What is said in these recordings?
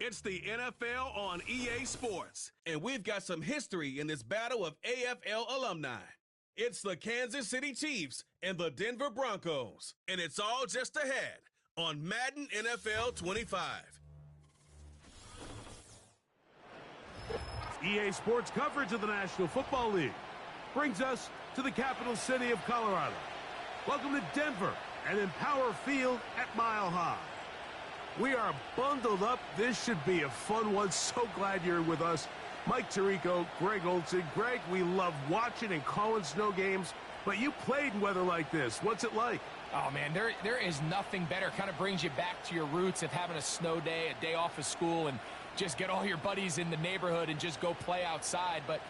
It's the NFL on EA Sports, and we've got some history in this battle of AFL alumni. It's the Kansas City Chiefs and the Denver Broncos, and it's all just ahead on Madden NFL 25. EA Sports coverage of the National Football League brings us to the capital city of Colorado. Welcome to Denver and Empower Field at Mile High. We are bundled up. This should be a fun one. So glad you're with us. Mike Tirico, Greg Olson. Greg, we love watching and calling snow games, but you played in weather like this. What's it like? Oh, man, there is nothing better. Kind of brings you back to your roots of having a snow day, a day off of school, and just get all your buddies in the neighborhood and just go play outside. But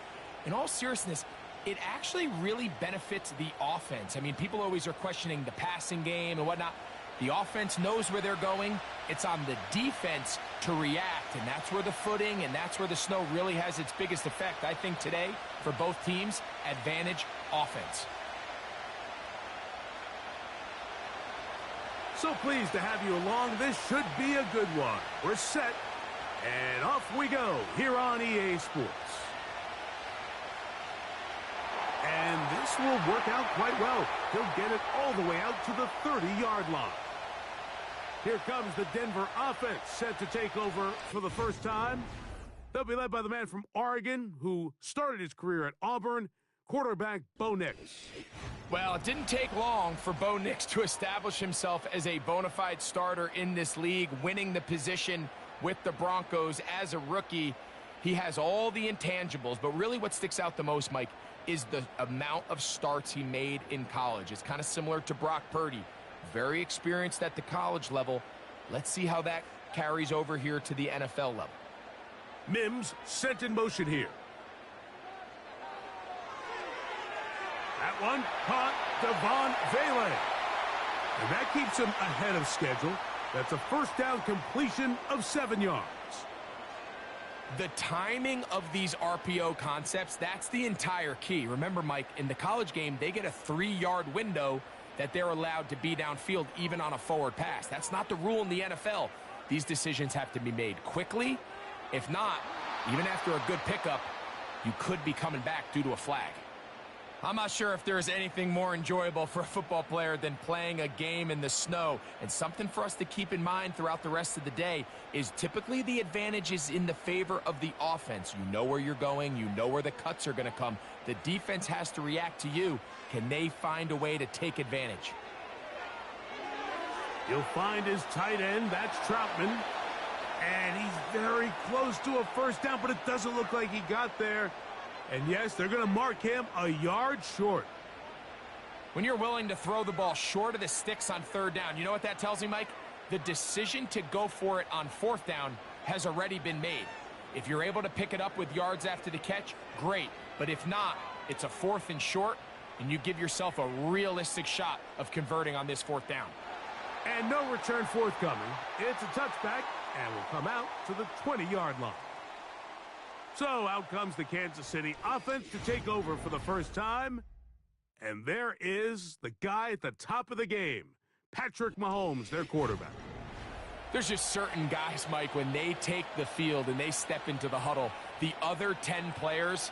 in all seriousness, it actually really benefits the offense. I mean, people always are questioning the passing game and whatnot. The offense knows where they're going. It's on the defense to react, and that's where the footing and that's where the snow really has its biggest effect. I think today, for both teams, advantage offense. So pleased to have you along. This should be a good one. We're set, and off we go here on EA Sports. And this will work out quite well. He'll get it all the way out to the 30-yard line. Here comes the Denver offense, set to take over for the first time. They'll be led by the man from Oregon who started his career at Auburn, quarterback Bo Nix. Well, it didn't take long for Bo Nix to establish himself as a bona fide starter in this league, winning the position with the Broncos as a rookie. He has all the intangibles, but really what sticks out the most, Mike, is the amount of starts he made in college. It's kind of similar to Brock Purdy. Very experienced at the college level. Let's see how that carries over here to the NFL level. Mims sent in motion here. That one caught Devon Vele. And that keeps him ahead of schedule. That's a first down completion of 7 yards. The timing of these RPO concepts, that's the entire key. Remember, Mike, in the college game, they get a 3-yard window that they're allowed to be downfield even on a forward pass. That's not the rule in the NFL. These decisions have to be made quickly. If not, even after a good pickup, you could be coming back due to a flag. I'm not sure if there's anything more enjoyable for a football player than playing a game in the snow. And something for us to keep in mind throughout the rest of the day is typically the advantage is in the favor of the offense. You know where you're going. You know where the cuts are going to come. The defense has to react to you. Can they find a way to take advantage? He'll find his tight end. That's Troutman. And he's very close to a first down, but it doesn't look like he got there. And yes, they're going to mark him a yard short. When you're willing to throw the ball short of the sticks on third down, you know what that tells me, Mike? The decision to go for it on fourth down has already been made. If you're able to pick it up with yards after the catch, great. But if not, it's a 4th and short, and you give yourself a realistic shot of converting on this 4th down. And no return forthcoming. It's a touchback, and will come out to the 20-yard line. So out comes the Kansas City offense to take over for the first time. And there is the guy at the top of the game, Patrick Mahomes, their quarterback. There's just certain guys, Mike, when they take the field and they step into the huddle, the other 10 players,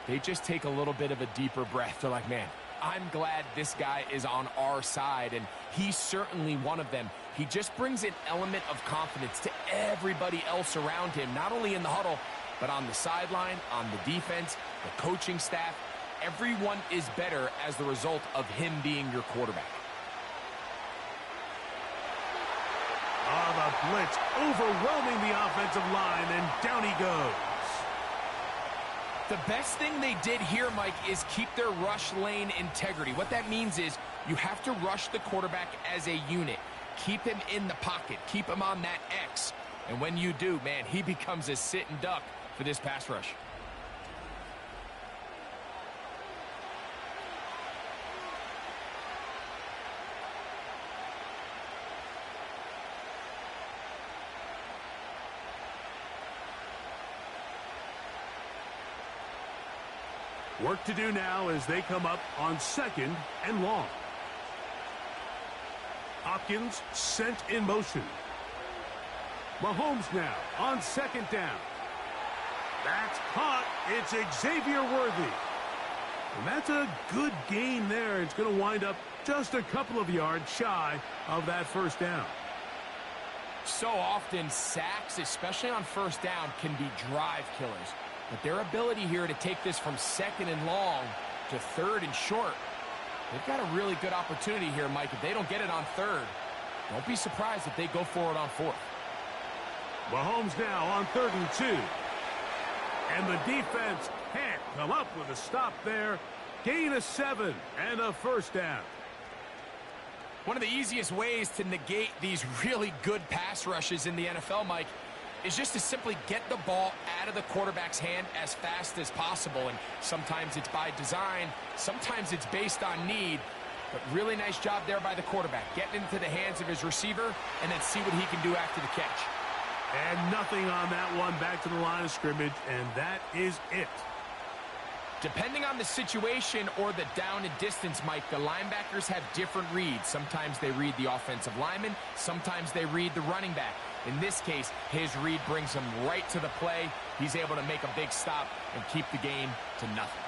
they just take a little bit of a deeper breath. They're like, man, I'm glad this guy is on our side, and he's certainly one of them. He just brings an element of confidence to everybody else around him, not only in the huddle, but on the sideline, on the defense, the coaching staff. Everyone is better as the result of him being your quarterback. The blitz overwhelming the offensive line, and down he goes. The best thing they did here, Mike, is keep their rush lane integrity. What that means is you have to rush the quarterback as a unit. Keep him in the pocket. Keep him on that X. And when you do, man, he becomes a sit and duck for this pass rush. Work to do now as they come up on 2nd and long. Hopkins sent in motion. Mahomes now on second down. That's caught. It's Xavier Worthy. And that's a good gain there. It's going to wind up just a couple of yards shy of that first down. So often, sacks, especially on first down, can be drive killers. But their ability here to take this from second and long to third and short, they've got a really good opportunity here, Mike. If they don't get it on third, don't be surprised if they go for it on fourth. Mahomes now on 3rd and 2. And the defense can't come up with a stop there. Gain of 7 and a first down. One of the easiest ways to negate these really good pass rushes in the NFL, Mike, is just to simply get the ball out of the quarterback's hand as fast as possible. And sometimes it's by design, sometimes it's based on need. But really nice job there by the quarterback, getting into the hands of his receiver and then see what he can do after the catch. And nothing on that one, back to the line of scrimmage, and that is it. Depending on the situation or the down and distance, Mike, the linebackers have different reads. Sometimes they read the offensive lineman, sometimes they read the running back. In this case, his read brings him right to the play. He's able to make a big stop and keep the game to nothing.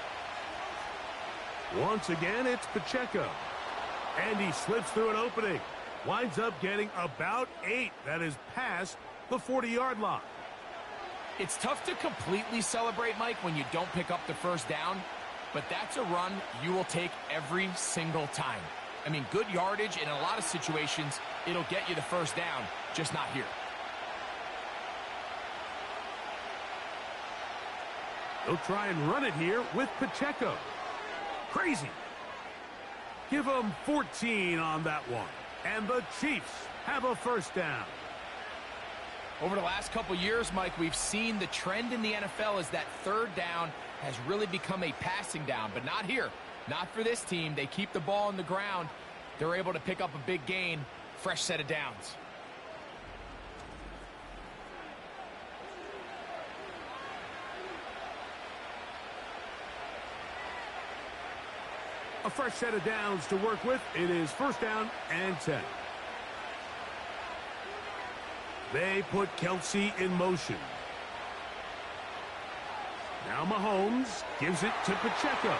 Once again, it's Pacheco. And he slips through an opening. Winds up getting about 8. That is past the 40-yard line. It's tough to completely celebrate, Mike, when you don't pick up the first down, but that's a run you will take every single time. I mean, good yardage in a lot of situations, it'll get you the first down, just not here. They'll try and run it here with Pacheco. Crazy. Give them 14 on that one. And the Chiefs have a first down. Over the last couple years, Mike, we've seen the trend in the NFL is that third down has really become a passing down, but not here. Not for this team. They keep the ball on the ground. They're able to pick up a big gain. Fresh set of downs. A fresh set of downs to work with. It is first down and 10. They put Kelsey in motion. Now Mahomes gives it to Pacheco.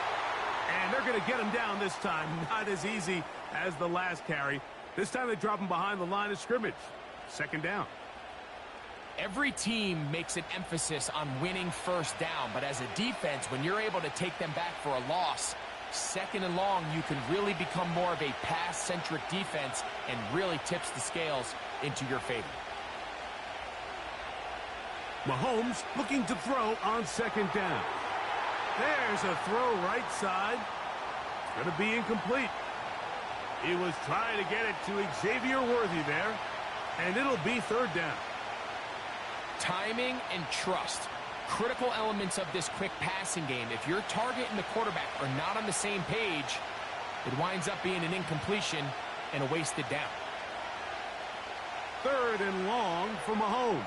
And they're going to get him down this time. Not as easy as the last carry. This time they drop him behind the line of scrimmage. Second down. Every team makes an emphasis on winning first down, but as a defense, when you're able to take them back for a loss, second and long, you can really become more of a pass-centric defense and really tips the scales into your favor. Mahomes looking to throw on second down. There's a throw right side. It's going to be incomplete. He was trying to get it to Xavier Worthy there, and it'll be third down. Timing and trust. Critical elements of this quick passing game. If your target and the quarterback are not on the same page, it winds up being an incompletion and a wasted down. Third and long for Mahomes.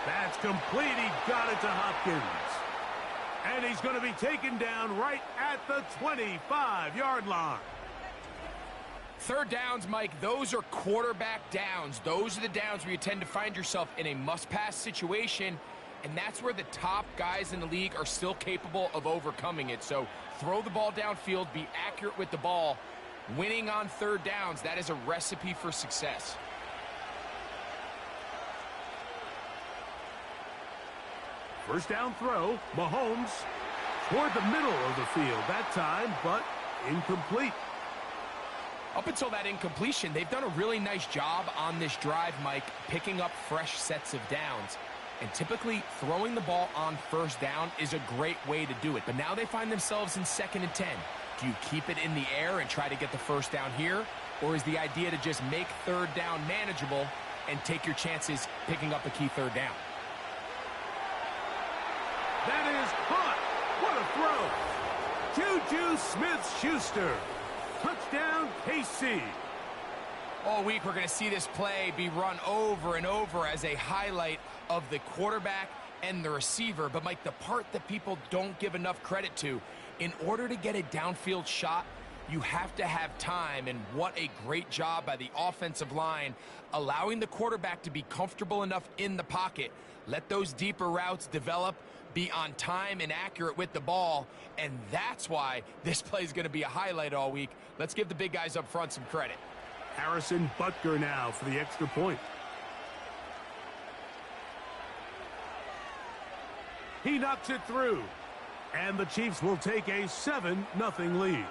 That's complete. He got it to Hopkins. And he's going to be taken down right at the 25-yard line. Third downs, Mike, those are quarterback downs. Those are the downs where you tend to find yourself in a must-pass situation, and that's where the top guys in the league are still capable of overcoming it. So throw the ball downfield, be accurate with the ball. Winning on third downs, that is a recipe for success. First down throw, Mahomes toward the middle of the field that time, but incomplete. Up until that incompletion, they've done a really nice job on this drive, Mike, picking up fresh sets of downs. And typically, throwing the ball on first down is a great way to do it. But now they find themselves in 2nd and 10. Do you keep it in the air and try to get the first down here? Or is the idea to just make third down manageable and take your chances picking up a key third down? That is caught. What a throw. Juju Smith-Schuster. Touchdown, KC. All week, we're going to see this play be run over and over as a highlight of the quarterback and the receiver. But, Mike, the part that people don't give enough credit to, in order to get a downfield shot, you have to have time, and what a great job by the offensive line, allowing the quarterback to be comfortable enough in the pocket, let those deeper routes develop, be on time and accurate with the ball, and that's why this play is going to be a highlight all week. Let's give the big guys up front some credit. Harrison Butker now for the extra point. He knocks it through, and the Chiefs will take a 7-0 lead.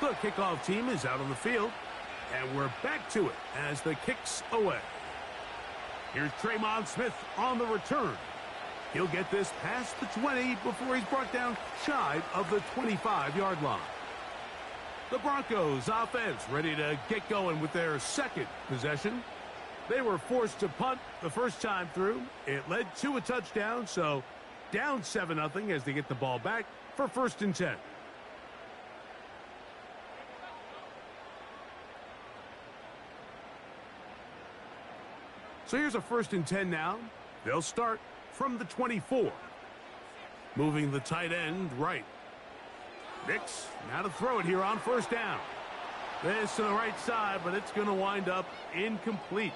The kickoff team is out on the field, and we're back to it as the kick's away. Here's Tremon Smith on the return. He'll get this past the 20 before he's brought down shy of the 25-yard line. The Broncos offense ready to get going with their second possession. They were forced to punt the first time through. It led to a touchdown, so down 7-0 as they get the ball back for 1st and 10. So here's a 1st and 10 now. They'll start from the 24. Moving the tight end right. Nix now to throw it here on 1st down. This to the right side, but it's going to wind up incomplete.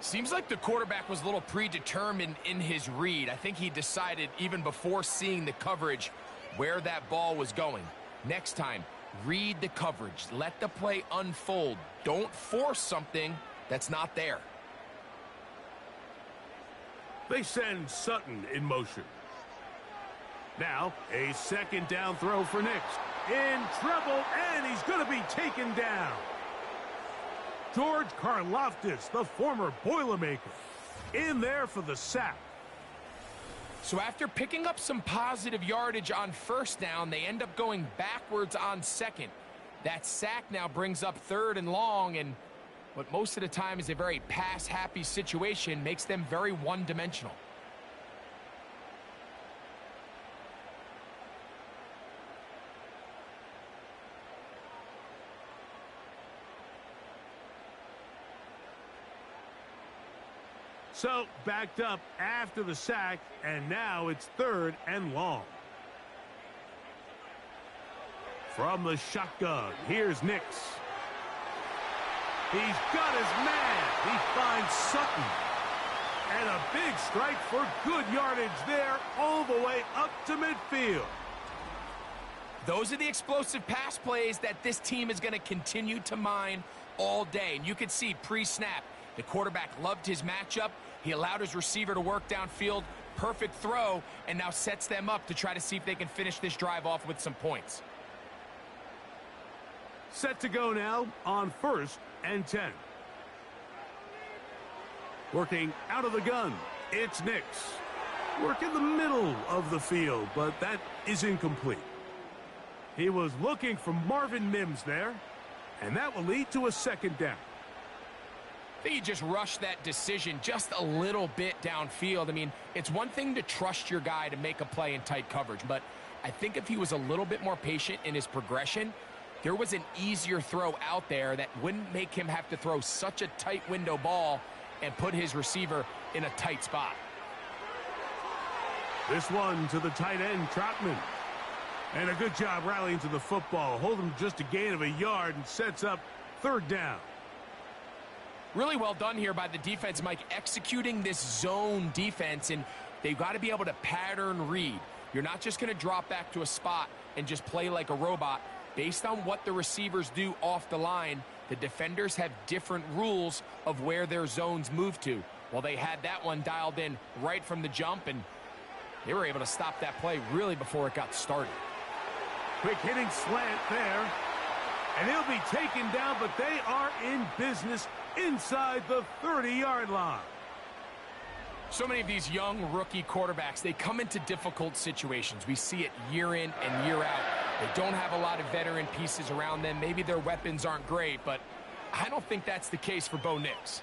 Seems like the quarterback was a little predetermined in his read. I think he decided even before seeing the coverage where that ball was going. Next time, read the coverage. Let the play unfold. Don't force something that's not there. They send Sutton in motion. Now, a 2nd down throw for Nix. In trouble, and he's going to be taken down. George Karlaftis, the former Boilermaker, in there for the sack. So after picking up some positive yardage on 1st down, they end up going backwards on 2nd. That sack now brings up 3rd and long, and what most of the time is a very pass-happy situation makes them very one-dimensional. So backed up after the sack, and now it's 3rd and long. From the shotgun, here's Nix. He's got his man. He finds Sutton. And a big strike for good yardage there all the way up to midfield. Those are the explosive pass plays that this team is going to continue to mine all day. And you can see pre-snap, the quarterback loved his matchup. He allowed his receiver to work downfield. Perfect throw, and now sets them up to try to see if they can finish this drive off with some points. Set to go now on 1st and 10. Working out of the gun, it's Nix. Work in the middle of the field, but that is incomplete. He was looking for Marvin Mims there, and that will lead to a 2nd down. I think he just rushed that decision just a little bit downfield. I mean, it's one thing to trust your guy to make a play in tight coverage, but I think if he was a little bit more patient in his progression, there was an easier throw out there that wouldn't make him have to throw such a tight window ball and put his receiver in a tight spot. This one to the tight end, Trotman. And a good job rallying to the football. Hold him just a gain of a yard and sets up 3rd down. Really well done here by the defense, Mike, executing this zone defense, and they've got to be able to pattern read. You're not just going to drop back to a spot and just play like a robot. Based on what the receivers do off the line, the defenders have different rules of where their zones move to. Well, they had that one dialed in right from the jump, and they were able to stop that play really before it got started. Quick hitting slant there. And he'll be taken down, but they are in business inside the 30-yard line. So many of these young rookie quarterbacks, they come into difficult situations. We see it year in and year out. They don't have a lot of veteran pieces around them. Maybe their weapons aren't great, but I don't think that's the case for Bo Nix.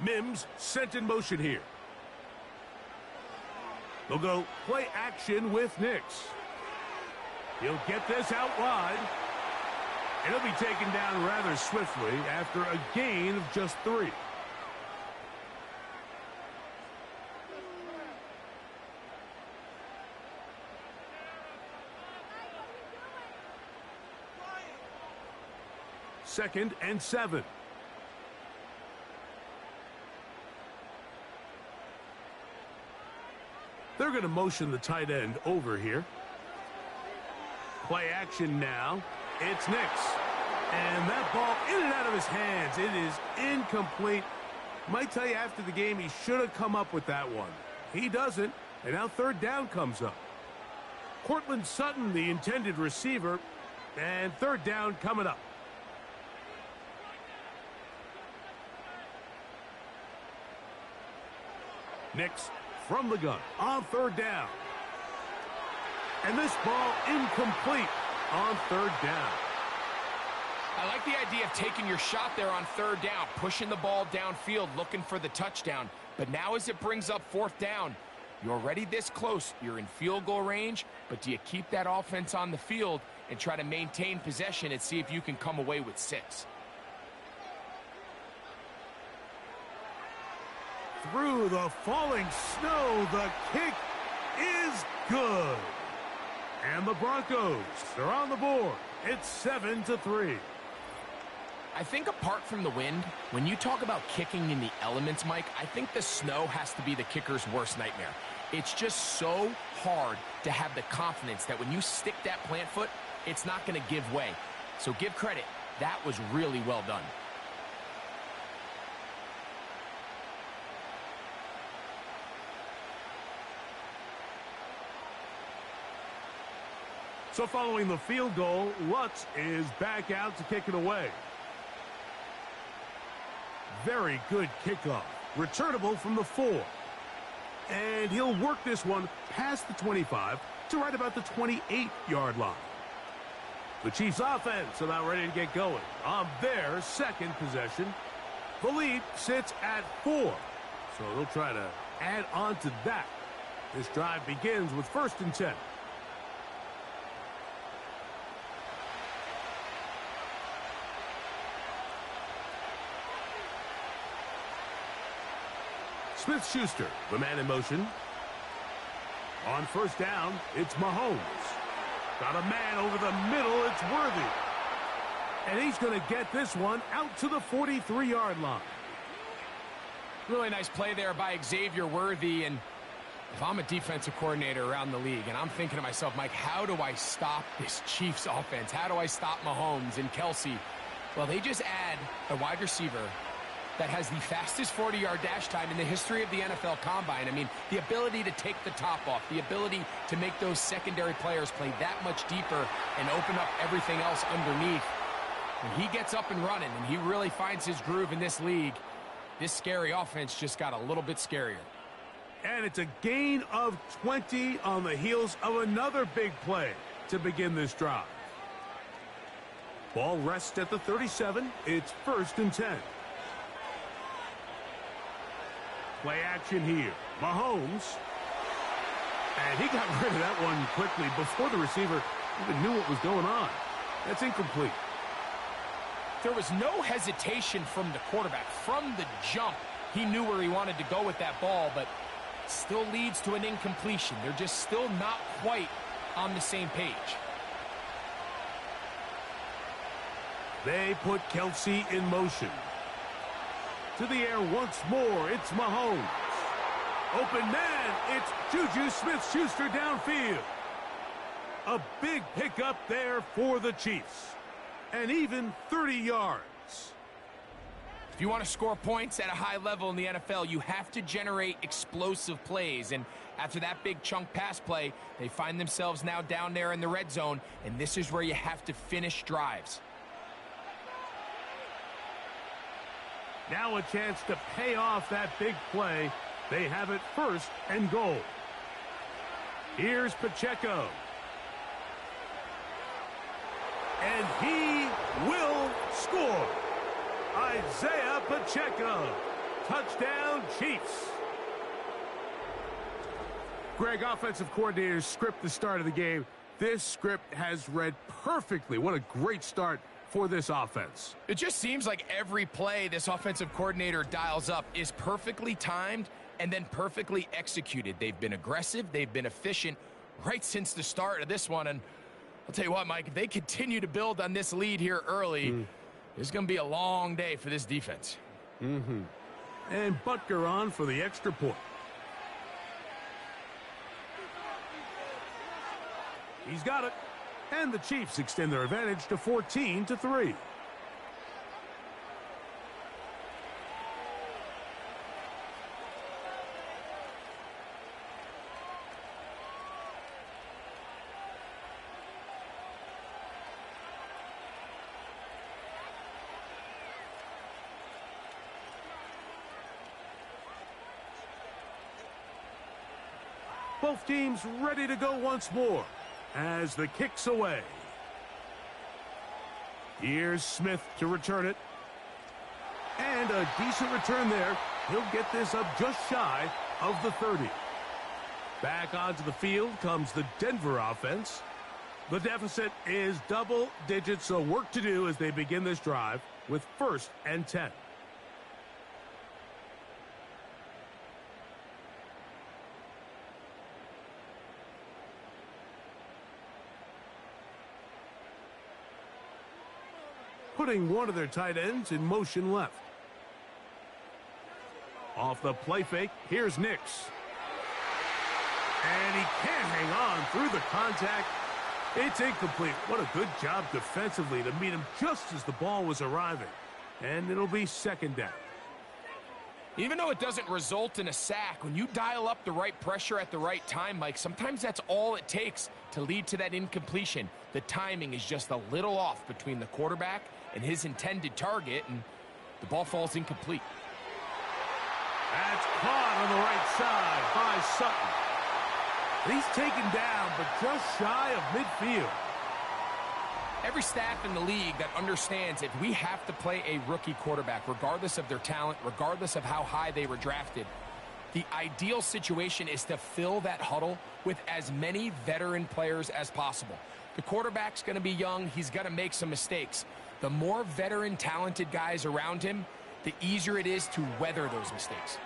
Mims sent in motion here. They'll go play action with Nix. He'll get this out wide. And he'll be taken down rather swiftly after a gain of just 3. Second and 7. They're going to motion the tight end over here. Play action now. It's Nix. And that ball in and out of his hands. It is incomplete. Might tell you after the game he should have come up with that one. He doesn't. And now third down comes up. Cortland Sutton, the intended receiver. And third down coming up. Nix from the gun on third down. And this ball incomplete on third down. I like the idea of taking your shot there on third down, pushing the ball downfield, looking for the touchdown. But now as it brings up fourth down, you're already this close. You're in field goal range, but do you keep that offense on the field and try to maintain possession and see if you can come away with 6? Through the falling snow, the kick is good. And the Broncos are on the board. It's 7-3. I think apart from the wind, when you talk about kicking in the elements, Mike, I think the snow has to be the kicker's worst nightmare. It's just so hard to have the confidence that when you stick that plant foot, it's not going to give way. So give credit. That was really well done. So following the field goal, Lutz is back out to kick it away. Very good kickoff. Returnable from the 4. And he'll work this one past the 25 to right about the 28-yard line. The Chiefs offense about ready to get going on their second possession. The lead sits at 4. So they'll try to add on to that. This drive begins with 1st and 10. Smith-Schuster, the man in motion. On 1st down, it's Mahomes. Got a man over the middle, it's Worthy. And he's going to get this one out to the 43-yard line. Really nice play there by Xavier Worthy. And if I'm a defensive coordinator around the league, and I'm thinking to myself, Mike, how do I stop this Chiefs offense? How do I stop Mahomes and Kelsey? Well, they just add a wide receiver that has the fastest 40-yard dash time in the history of the NFL Combine. I mean, the ability to take the top off, the ability to make those secondary players play that much deeper and open up everything else underneath. When he gets up and running and he really finds his groove in this league, this scary offense just got a little bit scarier. And it's a gain of 20 on the heels of another big play to begin this drive. Ball rests at the 37. It's 1st and 10. Play action here. Mahomes. And he got rid of that one quickly before the receiver even knew what was going on. That's incomplete. There was no hesitation from the quarterback. From the jump, he knew where he wanted to go with that ball, but still leads to an incompletion. They're just still not quite on the same page. They put Kelsey in motion. To the air once more, it's Mahomes. Open man, it's Juju Smith-Schuster downfield. A big pickup there for the Chiefs. And even 30 yards. If you want to score points at a high level in the NFL, you have to generate explosive plays. And after that big chunk pass play, they find themselves now down there in the red zone, and this is where you have to finish drives. Now a chance to pay off that big play. They have it 1st and goal. Here's Pacheco. And he will score. Isaiah Pacheco Touchdown, Chiefs. Greg, offensive coordinator's script the start of the game. This script has read perfectly. What a great start for this offense. It just seems like every play this offensive coordinator dials up is perfectly timed and then perfectly executed. They've been aggressive. They've been efficient right since the start of this one. And I'll tell you what, Mike, if they continue to build on this lead here early, it's going to be a long day for this defense. And Butker on for the extra point. He's got it. And the Chiefs extend their advantage to 14-3. Both teams ready to go once more as the kick's away. Here's Smith to return it. And a decent return there. He'll get this up just shy of the 30. Back onto the field comes the Denver offense. The deficit is double digits, so work to do as they begin this drive with 1st and 10. Putting one of their tight ends in motion left. Off the play fake, here's Nix. And he can't hang on through the contact. It's incomplete. What a good job defensively to meet him just as the ball was arriving. And it'll be 2nd down. Even though it doesn't result in a sack, when you dial up the right pressure at the right time, Mike, sometimes that's all it takes to lead to that incompletion. The timing is just a little off between the quarterback and his intended target, and the ball falls incomplete. That's caught on the right side by Sutton. He's taken down, but just shy of midfield. Every staff in the league that understands if we have to play a rookie quarterback, regardless of their talent, regardless of how high they were drafted, the ideal situation is to fill that huddle with as many veteran players as possible. The quarterback's going to be young. He's going to make some mistakes. The more veteran, talented guys around him, the easier it is to weather those mistakes.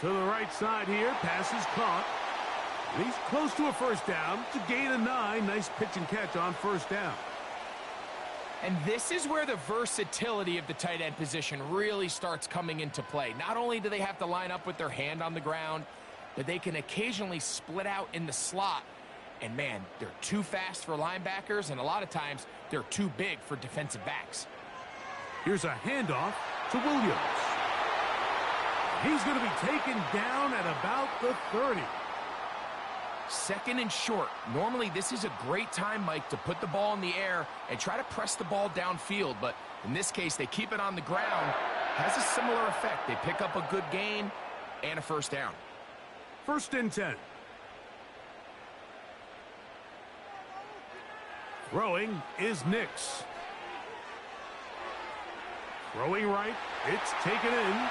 To the right side here, pass is caught. He's close to a 1st down to gain a 9. Nice pitch and catch on 1st down. And this is where the versatility of the tight end position really starts coming into play. Not only do they have to line up with their hand on the ground, but they can occasionally split out in the slot. And man, they're too fast for linebackers, and a lot of times they're too big for defensive backs. Here's a handoff to Williams. He's going to be taken down at about the 30. 2nd and short. Normally, this is a great time, Mike, to put the ball in the air and try to press the ball downfield. But in this case, they keep it on the ground. Has a similar effect. They pick up a good gain and a 1st down. 1st and 10. Throwing is Nix. Throwing right. It's taken in.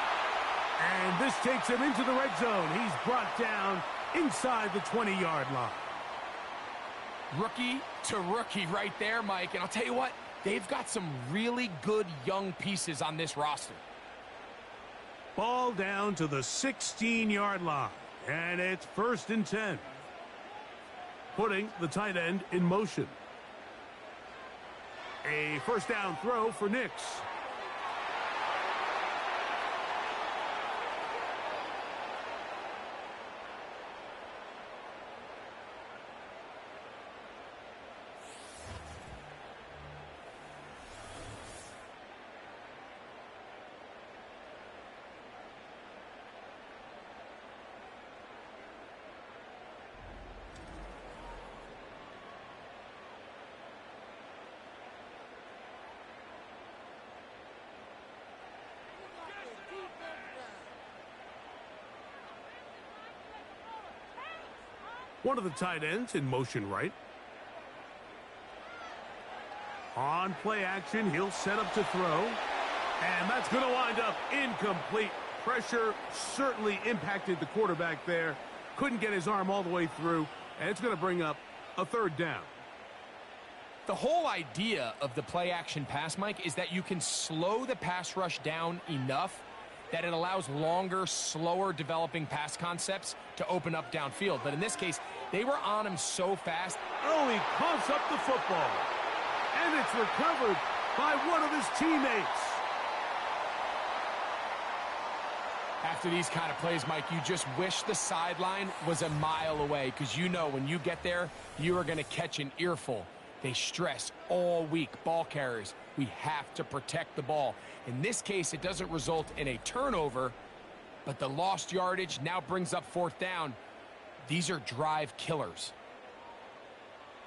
And this takes him into the red zone. He's brought down inside the 20-yard line. Rookie to rookie right there, Mike. And I'll tell you what, they've got some really good young pieces on this roster. Ball down to the 16-yard line. And it's 1st and 10. Putting the tight end in motion. A 1st down throw for Nix. One of the tight ends in motion right. On play action, he'll set up to throw. And that's going to wind up incomplete. Pressure certainly impacted the quarterback there. Couldn't get his arm all the way through, and it's going to bring up a third down. The whole idea of the play-action pass, Mike, is that you can slow the pass rush down enough that it allows longer, slower developing pass concepts to open up downfield. But in this case, they were on him so fast. Oh, he coughs up the football. And it's recovered by one of his teammates. After these kind of plays, Mike, you just wish the sideline was a mile away, because you know when you get there, you are going to catch an earful. They stress all week, ball carriers, we have to protect the ball. In this case, it doesn't result in a turnover, but the lost yardage now brings up fourth down. These are drive killers.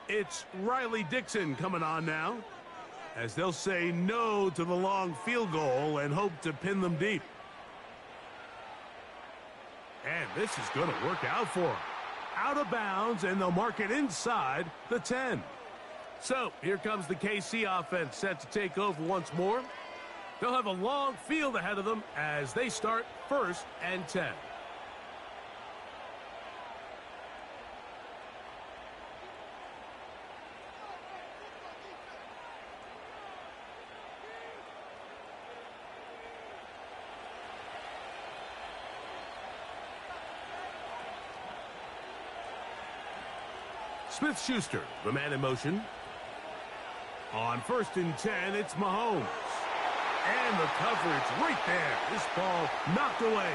It's Riley Dixon coming on now, as they'll say no to the long field goal and hope to pin them deep. And this is going to work out for him. Out of bounds, and they'll mark it inside the 10. So, here comes the KC offense set to take over once more. They'll have a long field ahead of them as they start 1st and 10. Smith-Schuster, the man in motion. On 1st and 10, it's Mahomes. And the coverage right there. This ball knocked away.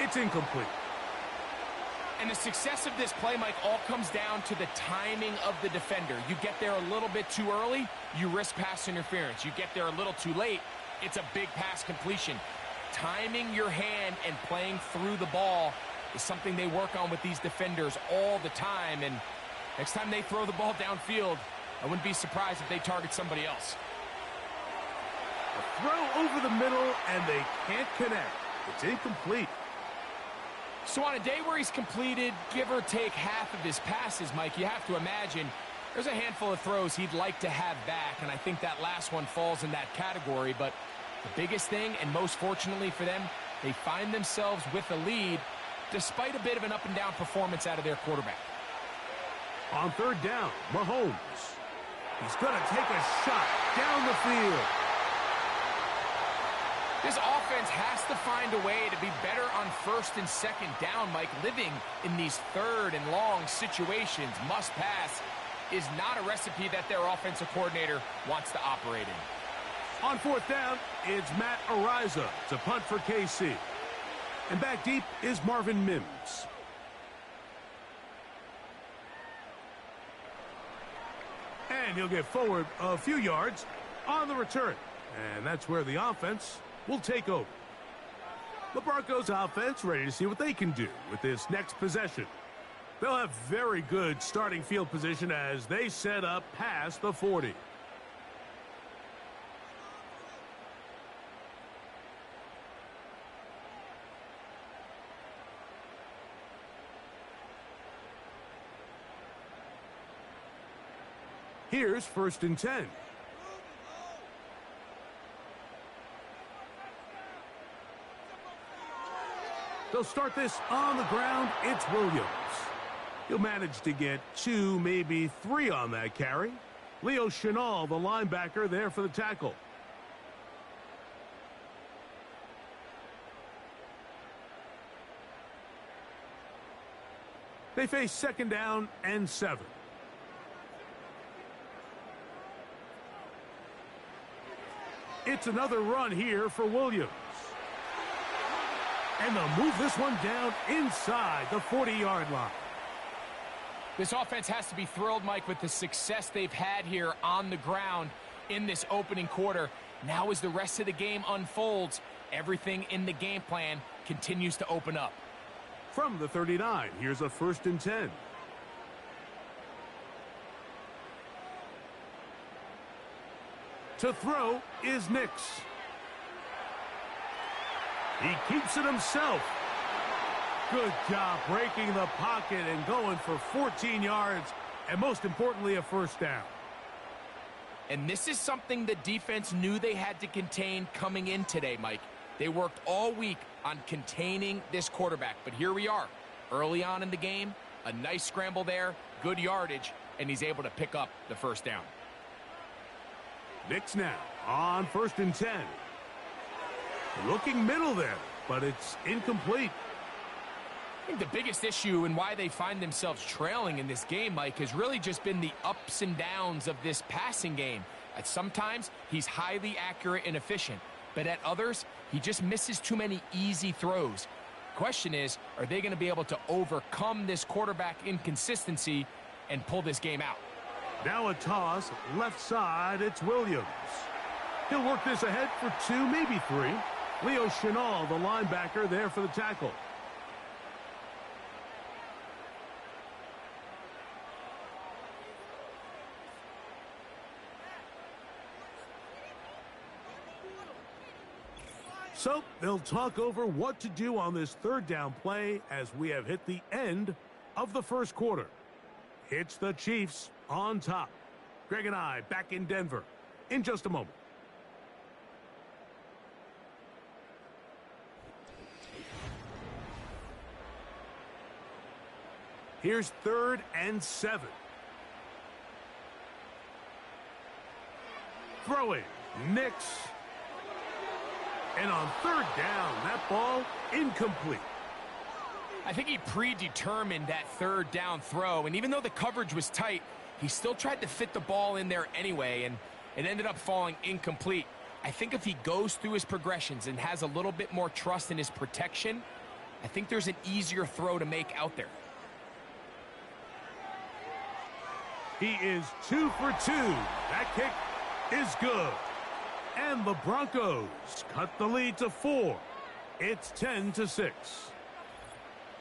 It's incomplete. And the success of this play, Mike, all comes down to the timing of the defender. You get there a little bit too early, you risk pass interference. You get there a little too late, it's a big pass completion. Timing your hand and playing through the ball is something they work on with these defenders all the time. And next time they throw the ball downfield, I wouldn't be surprised if they target somebody else. A throw over the middle, and they can't connect. It's incomplete. So on a day where he's completed, give or take half of his passes, Mike, you have to imagine there's a handful of throws he'd like to have back, and I think that last one falls in that category. But the biggest thing, and most fortunately for them, they find themselves with a lead despite a bit of an up-and-down performance out of their quarterback. On 3rd down, Mahomes. He's going to take a shot down the field. This offense has to find a way to be better on 1st and 2nd down, Mike. Living in these 3rd and long situations, must pass, is not a recipe that their offensive coordinator wants to operate in. On 4th down, it's Matt Ariza to punt for KC. And back deep is Marvin Mims. And he'll get forward a few yards on the return. And that's where the offense will take over. The Broncos offense ready to see what they can do with this next possession. They'll have very good starting field position as they set up past the 40. Here's 1st and 10. They'll start this on the ground. It's Williams. He'll manage to get 2, maybe 3 on that carry. Leo Chenal, the linebacker, there for the tackle. They face 2nd down and 7. It's another run here for Williams. And they'll move this one down inside the 40-yard line. This offense has to be thrilled, Mike, with the success they've had here on the ground in this opening quarter. Now as the rest of the game unfolds, everything in the game plan continues to open up. From the 39, here's a 1st and 10. To throw is Nix. He keeps it himself. Good job breaking the pocket and going for 14 yards, and most importantly, a 1st down. And this is something the defense knew they had to contain coming in today, Mike. They worked all week on containing this quarterback. But here we are, early on in the game, a nice scramble there, good yardage, and he's able to pick up the first down. Knicks now on 1st and 10. Looking middle there, but it's incomplete. I think the biggest issue and why they find themselves trailing in this game, Mike, has really just been the ups and downs of this passing game. At sometimes, he's highly accurate and efficient, but at others, he just misses too many easy throws. Question is, are they going to be able to overcome this quarterback inconsistency and pull this game out? Now a toss, left side, it's Williams. He'll work this ahead for 2, maybe 3. Leo Chenal, the linebacker, there for the tackle. So they'll talk over what to do on this 3rd down play as we have hit the end of the first quarter. It's the Chiefs on top. Greg and I back in Denver in just a moment. Here's 3rd and 7. Throwing, Knicks. And on 3rd down, that ball incomplete. I think he predetermined that 3rd down throw, and even though the coverage was tight, he still tried to fit the ball in there anyway, and it ended up falling incomplete. I think if he goes through his progressions and has a little bit more trust in his protection, I think there's an easier throw to make out there. He is 2 for 2. That kick is good. And the Broncos cut the lead to 4. It's 10-6.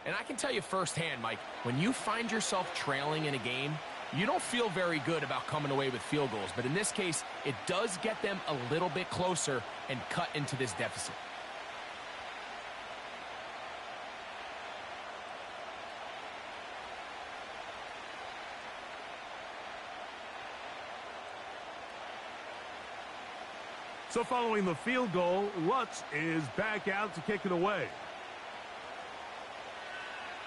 And I can tell you firsthand, Mike, when you find yourself trailing in a game, you don't feel very good about coming away with field goals. But in this case, it does get them a little bit closer and cut into this deficit. So following the field goal, Lutz is back out to kick it away.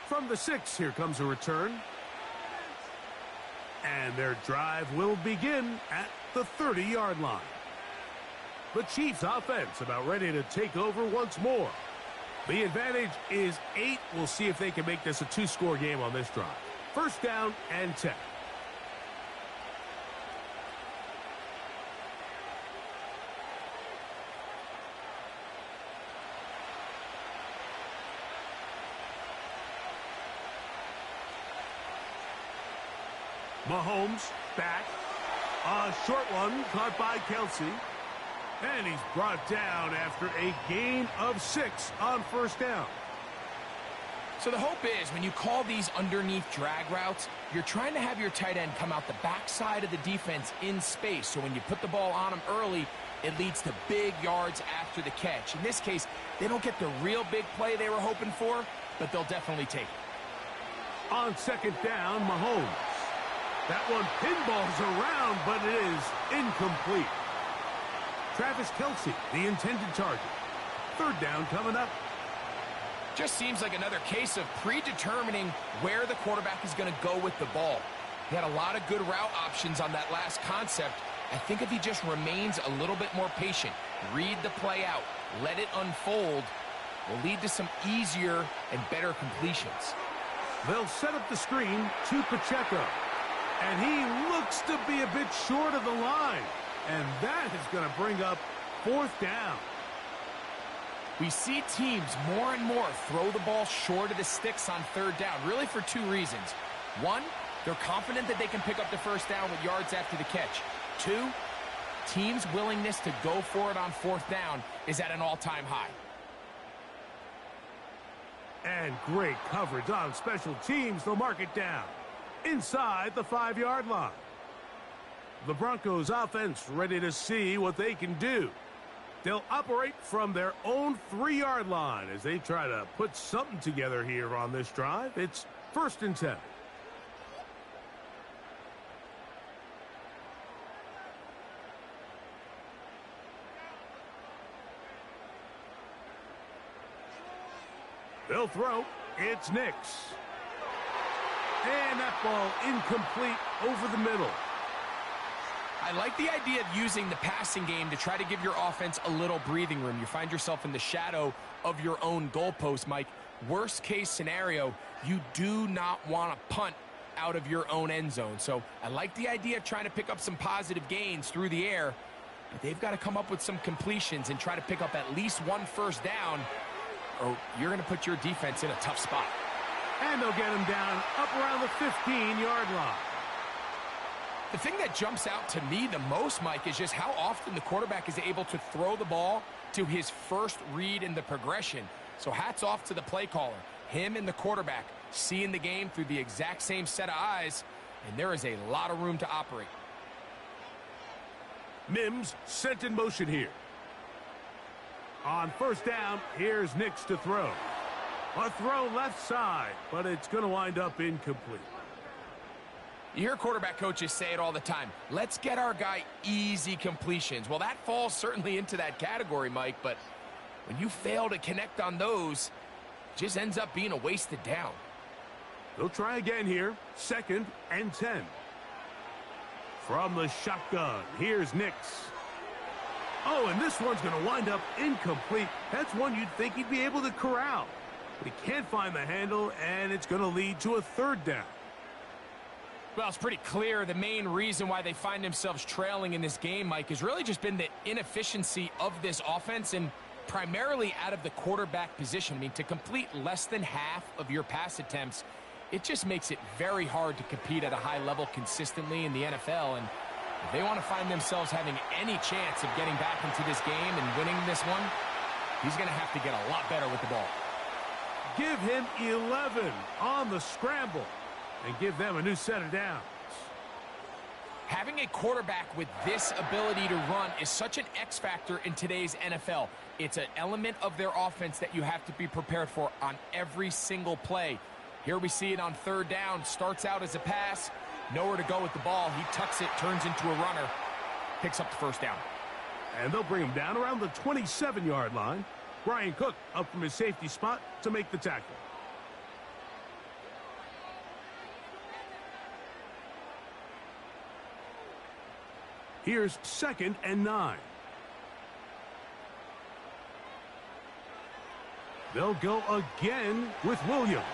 From the 6, here comes a return. And their drive will begin at the 30-yard line. The Chiefs offense about ready to take over once more. The advantage is 8. We'll see if they can make this a 2-score game on this drive. 1st down and 10. Mahomes back. A short one caught by Kelsey. And he's brought down after a gain of 6 on 1st down. So the hope is when you call these underneath drag routes, you're trying to have your tight end come out the backside of the defense in space. So when you put the ball on him early, it leads to big yards after the catch. In this case, they don't get the real big play they were hoping for, but they'll definitely take it. On 2nd down, Mahomes. That one pinballs around, but it is incomplete. Travis Kelsey, the intended target. 3rd down coming up. Just seems like another case of predetermining where the quarterback is going to go with the ball. He had a lot of good route options on that last concept. I think if he just remains a little bit more patient, read the play out, let it unfold, will lead to some easier and better completions. They'll set up the screen to Pacheco. And he looks to be a bit short of the line. And that is going to bring up 4th down. We see teams more and more throw the ball short of the sticks on 3rd down, really for 2 reasons. 1, they're confident that they can pick up the 1st down with yards after the catch. 2, teams' willingness to go for it on 4th down is at an all-time high. And great coverage on special teams. They'll mark it down inside the 5-yard line. The Broncos offense ready to see what they can do. They'll operate from their own 3-yard line as they try to put something together here on this drive. It's 1st and 10. They'll throw. It's Nix. And that ball incomplete over the middle. I like the idea of using the passing game to try to give your offense a little breathing room. You find yourself in the shadow of your own goalpost, Mike. Worst case scenario, you do not want to punt out of your own end zone. So I like the idea of trying to pick up some positive gains through the air, but they've got to come up with some completions and try to pick up at least one first down, or you're going to put your defense in a tough spot. And they'll get him down up around the 15-yard line. The thing that jumps out to me the most, Mike, is just how often the quarterback is able to throw the ball to his first read in the progression. So hats off to the play caller. Him and the quarterback seeing the game through the exact same set of eyes, and there is a lot of room to operate. Mims sent in motion here. On first down, here's Nix to throw. A throw left side, but it's going to wind up incomplete. You hear quarterback coaches say it all the time. Let's get our guy easy completions. Well, that falls certainly into that category, Mike, but when you fail to connect on those, it just ends up being a wasted down. They'll try again here. 2nd and 10. From the shotgun, here's Nix. Oh, and this one's going to wind up incomplete. That's one you'd think he'd be able to corral. But he can't find the handle, and it's going to lead to a 3rd down. Well, it's pretty clear the main reason why they find themselves trailing in this game, Mike, has really just been the inefficiency of this offense and primarily out of the quarterback position. I mean, to complete less than half of your pass attempts, it just makes it very hard to compete at a high level consistently in the NFL. And if they want to find themselves having any chance of getting back into this game and winning this one, he's going to have to get a lot better with the ball. Give him 11 on the scramble and give them a new set of downs. Having a quarterback with this ability to run is such an X factor in today's NFL. It's an element of their offense that you have to be prepared for on every single play. Here we see it on 3rd down. Starts out as a pass. Nowhere to go with the ball. He tucks it, turns into a runner. Picks up the 1st down. And they'll bring him down around the 27-yard line. Brian Cook up from his safety spot to make the tackle. Here's 2nd and 9. They'll go again with Williams.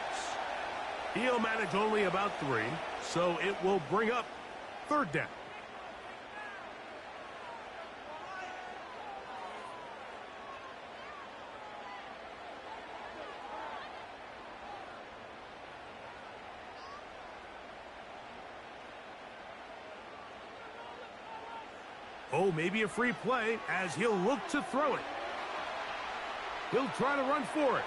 He'll manage only about 3, so it will bring up 3rd down. Oh, maybe a free play as he'll look to throw it. He'll try to run for it.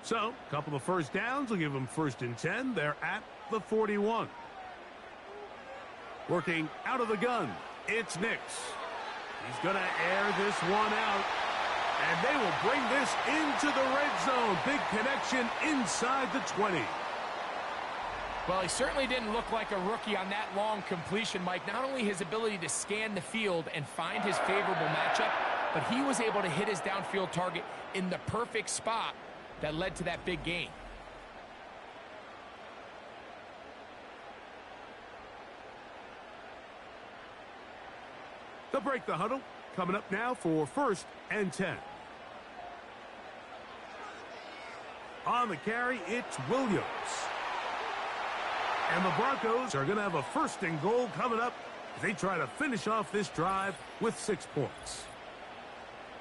So, a couple of first downs will give them 1st and 10. They're at the 41. Working out of the gun, it's Nix. He's going to air this one out. And they will bring this into the red zone. Big connection inside the 20. Well, he certainly didn't look like a rookie on that long completion, Mike. Not only his ability to scan the field and find his favorable matchup, but he was able to hit his downfield target in the perfect spot that led to that big gain. They'll break the huddle. Coming up now for 1st and 10. On the carry, it's Williams. And the Broncos are going to have a 1st and goal coming up as they try to finish off this drive with 6 points.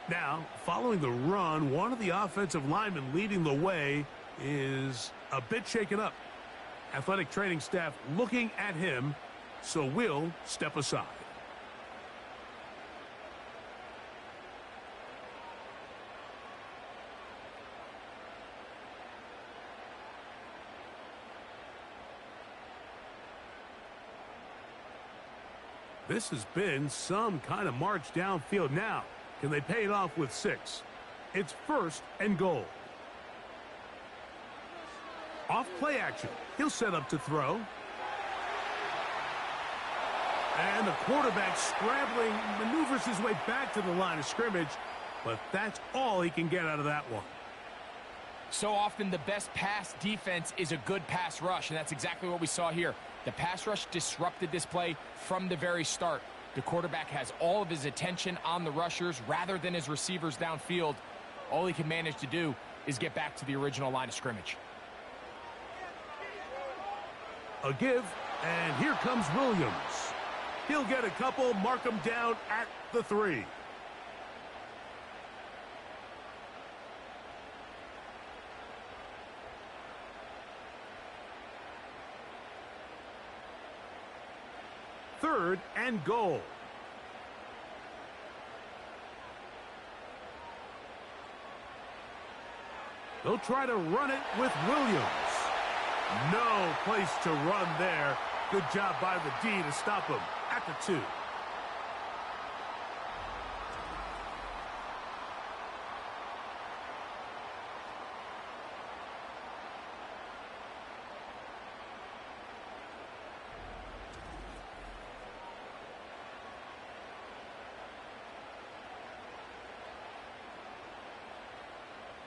Now, following the run, one of the offensive linemen leading the way is a bit shaken up. Athletic training staff looking at him, so we'll step aside. This has been some kind of march downfield now. Can they pay it off with 6? It's 1st and goal. Off play action. He'll set up to throw. And the quarterback scrambling, maneuvers his way back to the line of scrimmage. But that's all he can get out of that one. So often the best pass defense is a good pass rush, and that's exactly what we saw here. The pass rush disrupted this play from the very start. The quarterback has all of his attention on the rushers rather than his receivers downfield. All he can manage to do is get back to the original line of scrimmage. A give, and here comes Williams. He'll get a couple, mark him down at the 3. Third and goal. They'll try to run it with Williams. No place to run there. Good job by the D to stop him at the 2.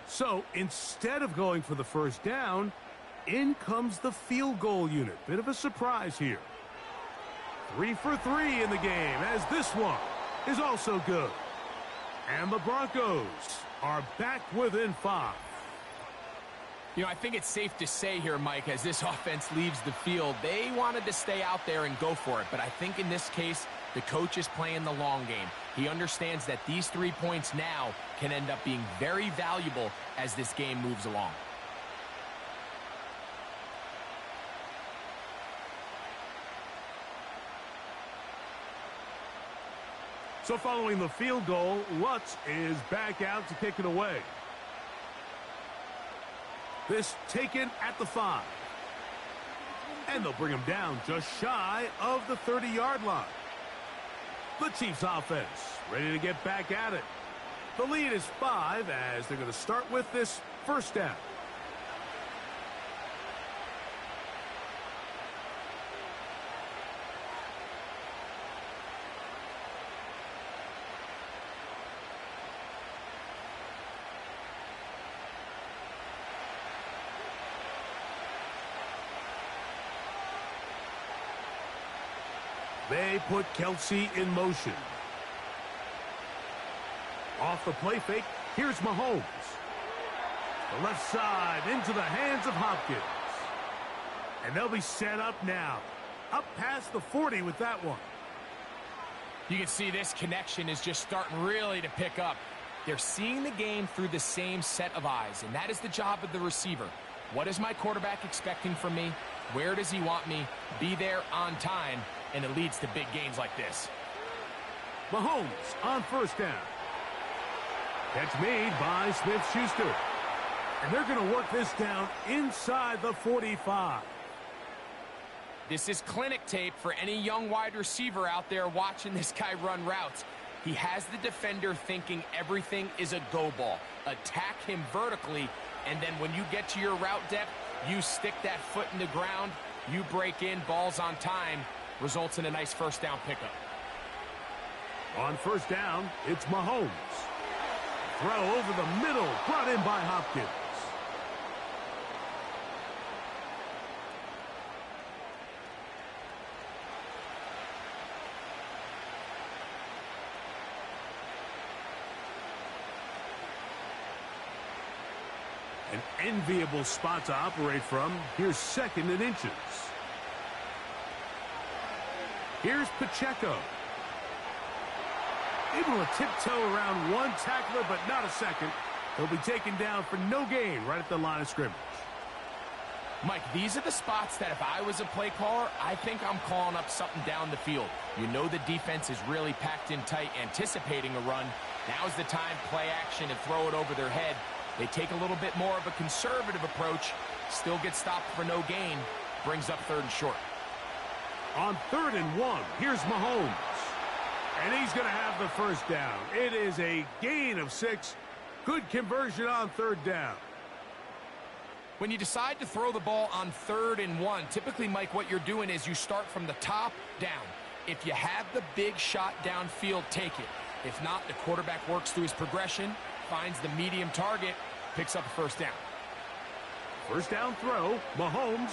So instead of going for the first down, in comes the field goal unit. Bit of a surprise here. 3 for 3 in the game, as this one is also good. And the Broncos are back within 5. You know, I think it's safe to say here, Mike, as this offense leaves the field, they wanted to stay out there and go for it. But I think in this case, the coach is playing the long game. He understands that these 3 points now can end up being very valuable as this game moves along. So following the field goal, Lutz is back out to kick it away. This taken at the 5. And they'll bring him down just shy of the 30-yard line. The Chiefs offense ready to get back at it. The lead is 5 as they're going to start with this first down. They put Kelsey in motion. Off the play fake, here's Mahomes. The left side into the hands of Hopkins. And they'll be set up now. Up past the 40 with that one. You can see this connection is just starting really to pick up. They're seeing the game through the same set of eyes, and that is the job of the receiver. What is my quarterback expecting from me? Where does he want me? Be there on time, and it leads to big gains like this. Mahomes on first down. Catch made by Smith-Schuster. And they're going to work this down inside the 45. This is clinic tape for any young wide receiver out there watching this guy run routes. He has the defender thinking everything is a go ball. Attack him vertically, and then when you get to your route depth, you stick that foot in the ground, you break in, balls on time, results in a nice first down pickup. On first down, it's Mahomes. Throw over the middle, brought in by Hopkins. An enviable spot to operate from. Here's second and inches. Here's Pacheco. Able to tiptoe around one tackler, but not a second. He'll be taken down for no gain right at the line of scrimmage. Mike, these are the spots that if I was a play caller, I think I'm calling up something down the field. You know the defense is really packed in tight, anticipating a run. Now's the time, play action and throw it over their head. They take a little bit more of a conservative approach, still get stopped for no gain, brings up third and short. On 3rd and 1, here's Mahomes. And he's going to have the first down. It is a gain of 6. Good conversion on third down. When you decide to throw the ball on 3rd and 1, typically, Mike, what you're doing is you start from the top down. If you have the big shot downfield, take it. If not, the quarterback works through his progression, finds the medium target, picks up a first down. First down throw, Mahomes.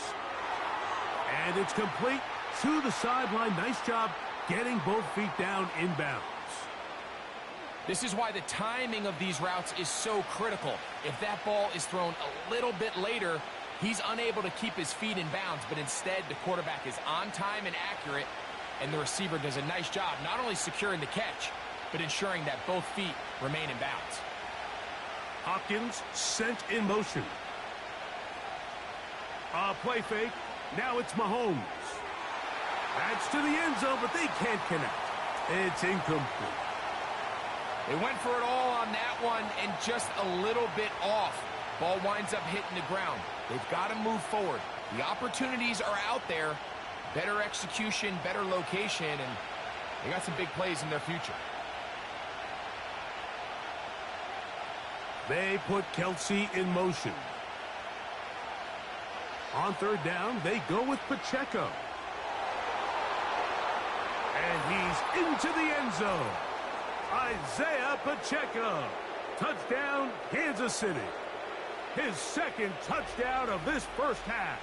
And it's complete to the sideline. Nice job getting both feet down inbounds. This is why the timing of these routes is so critical. If that ball is thrown a little bit later, he's unable to keep his feet in bounds, but instead the quarterback is on time and accurate, and the receiver does a nice job not only securing the catch, but ensuring that both feet remain in bounds. Hopkins sent in motion. Play fake. Now it's Mahomes. That's to the end zone, but they can't connect. It's incomplete. They went for it all on that one and just a little bit off. Ball winds up hitting the ground. They've got to move forward. The opportunities are out there. Better execution, better location, and they got some big plays in their future. They put Kelsey in motion. On third down, they go with Pacheco. And he's into the end zone. Isaiah Pacheco. Touchdown, Kansas City. His second touchdown of this first half.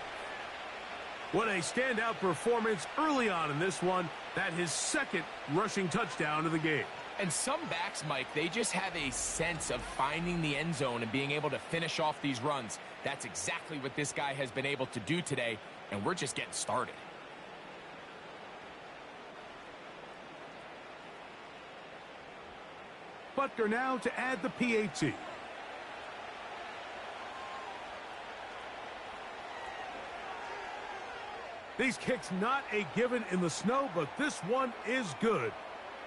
What a standout performance early on in this one. That his second rushing touchdown of the game. And some backs, Mike, they just have a sense of finding the end zone and being able to finish off these runs. That's exactly what this guy has been able to do today, and we're just getting started. Butker now to add the PAT. These kicks not a given in the snow, but this one is good.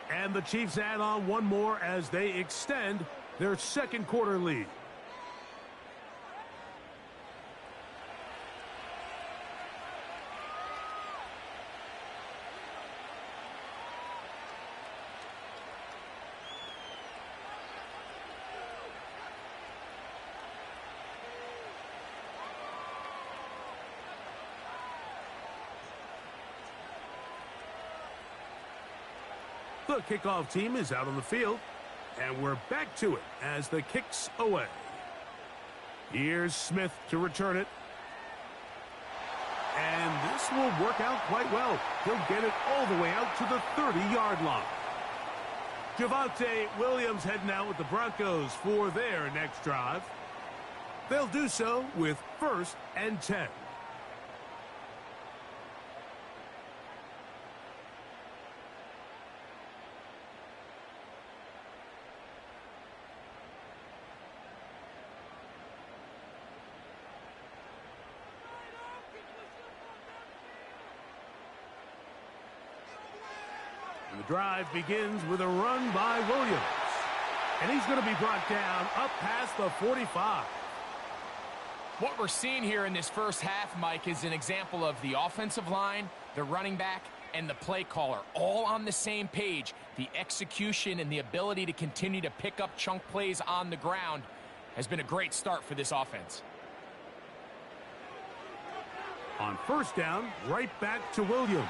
And the Chiefs add on one more as they extend their second quarter lead. The kickoff team is out on the field, and we're back to it as the kick's away. Here's Smith to return it. And this will work out quite well. He'll get it all the way out to the 30-yard line. Javonte Williams heading out with the Broncos for their next drive. They'll do so with 1st and 10. The drive begins with a run by Williams. And he's going to be brought down up past the 45. What we're seeing here in this first half, Mike, is an example of the offensive line, the running back, and the play caller all on the same page. The execution and the ability to continue to pick up chunk plays on the ground has been a great start for this offense. On first down, right back to Williams.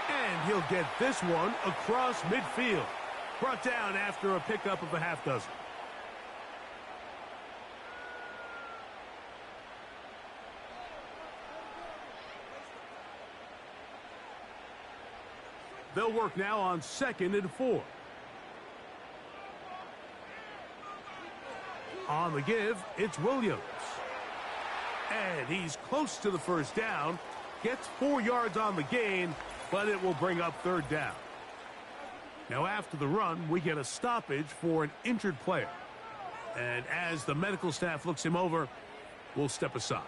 And he'll get this one across midfield. Brought down after a pickup of a half dozen. They'll work now on 2nd and 4. On the give, it's Williams. And he's close to the first down. Gets 4 yards on the gain, but it will bring up 3rd down. Now after the run, we get a stoppage for an injured player. And as the medical staff looks him over, we'll step aside.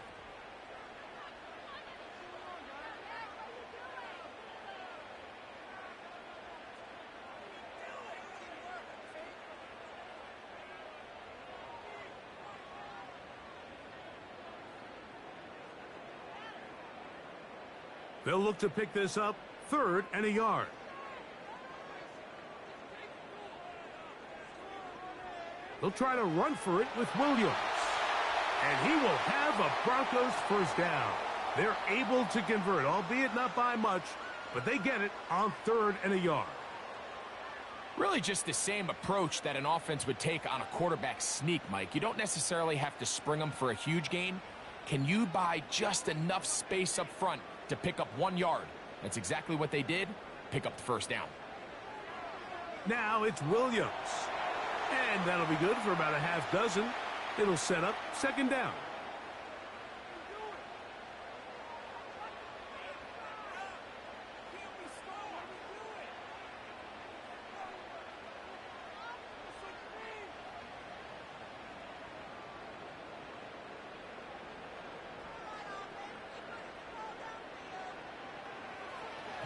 They'll look to pick this up 3rd and a yard. He'll try to run for it with Williams. And he will have a Broncos first down. They're able to convert, albeit not by much, but they get it on 3rd and a yard. Really just the same approach that an offense would take on a quarterback sneak, Mike. You don't necessarily have to spring them for a huge gain. Can you buy just enough space up front to pick up 1 yard? That's exactly what they did. Pick up the first down. Now it's Williams. And that'll be good for about a half dozen. It'll set up 2nd down.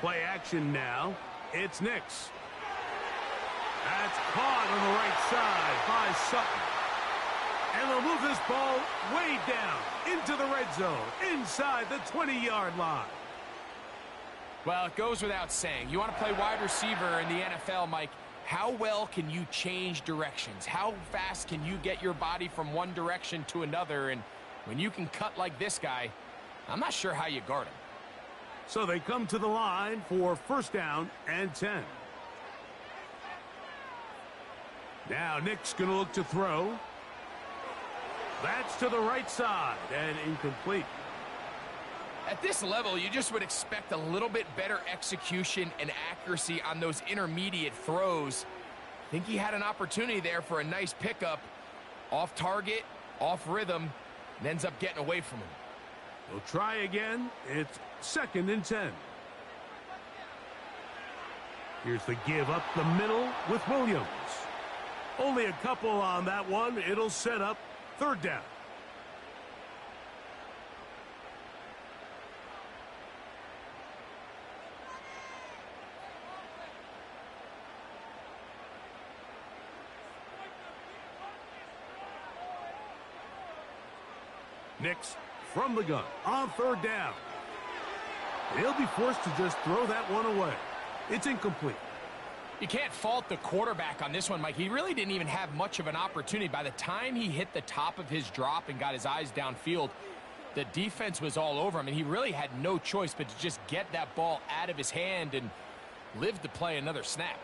Play action now. It's Nix. That's caught on the right side by Sutton. And they'll move this ball way down into the red zone, inside the 20-yard line. Well, it goes without saying. You want to play wide receiver in the NFL, Mike. How well can you change directions? How fast can you get your body from one direction to another? And when you can cut like this guy, I'm not sure how you guard him. So they come to the line for 1st down and 10. Now Nick's going to look to throw. That's to the right side and incomplete. At this level, you just would expect a little bit better execution and accuracy on those intermediate throws. I think he had an opportunity there for a nice pickup. Off target, off rhythm, and ends up getting away from him. We'll try again. It's 2nd and 10. Here's the give up the middle with Williams. Only a couple on that one. It'll set up 3rd down. Nix from the gun on 3rd down. He'll be forced to just throw that one away. It's incomplete. You can't fault the quarterback on this one, Mike. He really didn't even have much of an opportunity. By the time he hit the top of his drop and got his eyes downfield, the defense was all over him, and he really had no choice but to just get that ball out of his hand and live to play another snap.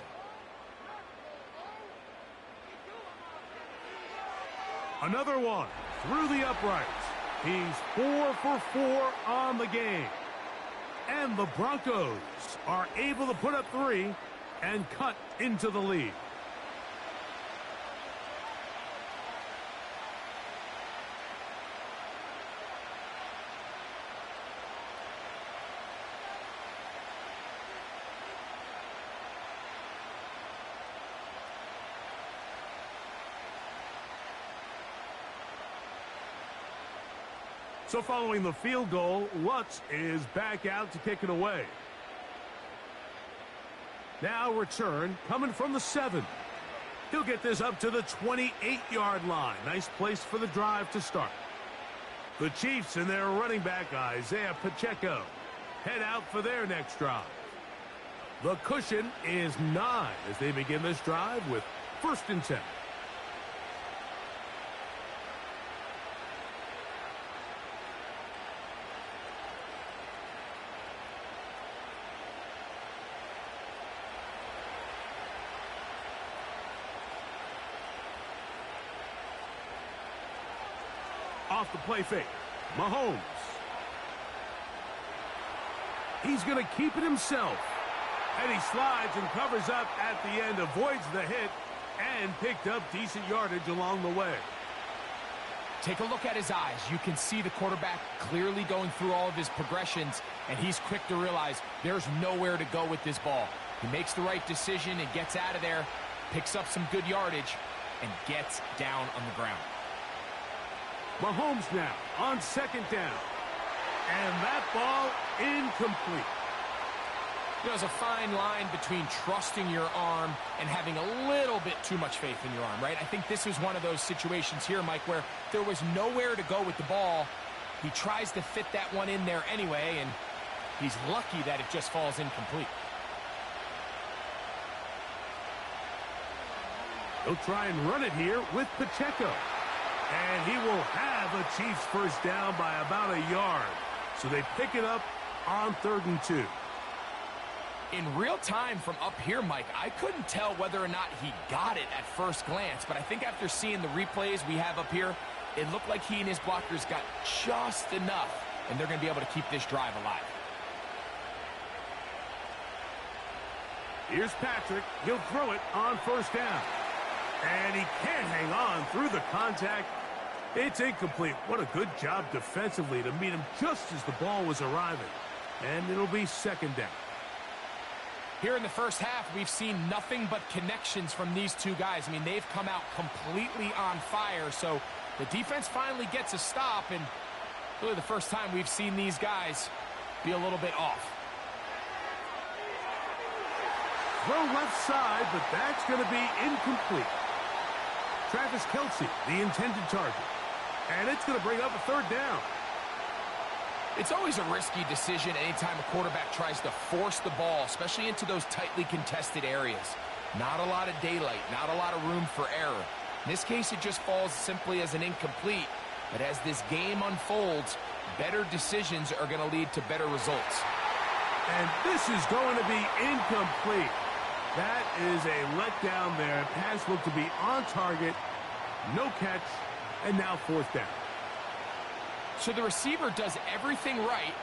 Another one through the uprights. He's 4 for 4 on the game. And the Broncos are able to put up 3 and cut into the lead. So following the field goal, Lutz is back out to kick it away. Now return coming from the 7. He'll get this up to the 28-yard line. Nice place for the drive to start. The Chiefs and their running back, Isaiah Pacheco, head out for their next drive. The cushion is 9 as they begin this drive with 1st and 10. Off the play fake, Mahomes. He's going to keep it himself. And he slides and covers up at the end, avoids the hit, and picked up decent yardage along the way. Take a look at his eyes. You can see the quarterback clearly going through all of his progressions, and he's quick to realize there's nowhere to go with this ball. He makes the right decision and gets out of there, picks up some good yardage, and gets down on the ground. Mahomes now on 2nd down. And that ball incomplete. There's a fine line between trusting your arm and having a little bit too much faith in your arm, right? I think this was one of those situations here, Mike, where there was nowhere to go with the ball. He tries to fit that one in there anyway, and he's lucky that it just falls incomplete. He'll try and run it here with Pacheco. And he will have a Chiefs first down by about a yard. So they pick it up on 3rd and 2. In real time from up here, Mike, I couldn't tell whether or not he got it at first glance. But I think after seeing the replays we have up here, it looked like he and his blockers got just enough. And they're going to be able to keep this drive alive. Here's Patrick. He'll throw it on 1st down. And he can't hang on through the contact. It's incomplete. What a good job defensively to meet him just as the ball was arriving. And it'll be 2nd down. Here in the first half, we've seen nothing but connections from these two guys. I mean, they've come out completely on fire. So the defense finally gets a stop. And really the first time we've seen these guys be a little bit off. Throw left side, but that's going to be incomplete. Travis Kelce, the intended target. And it's going to bring up a 3rd down. It's always a risky decision anytime a quarterback tries to force the ball, especially into those tightly contested areas. Not a lot of daylight, not a lot of room for error. In this case, it just falls simply as an incomplete. But as this game unfolds, better decisions are going to lead to better results. And this is going to be incomplete. That is a letdown there. Pass looked to be on target. No catch. And now 4th down. So the receiver does everything right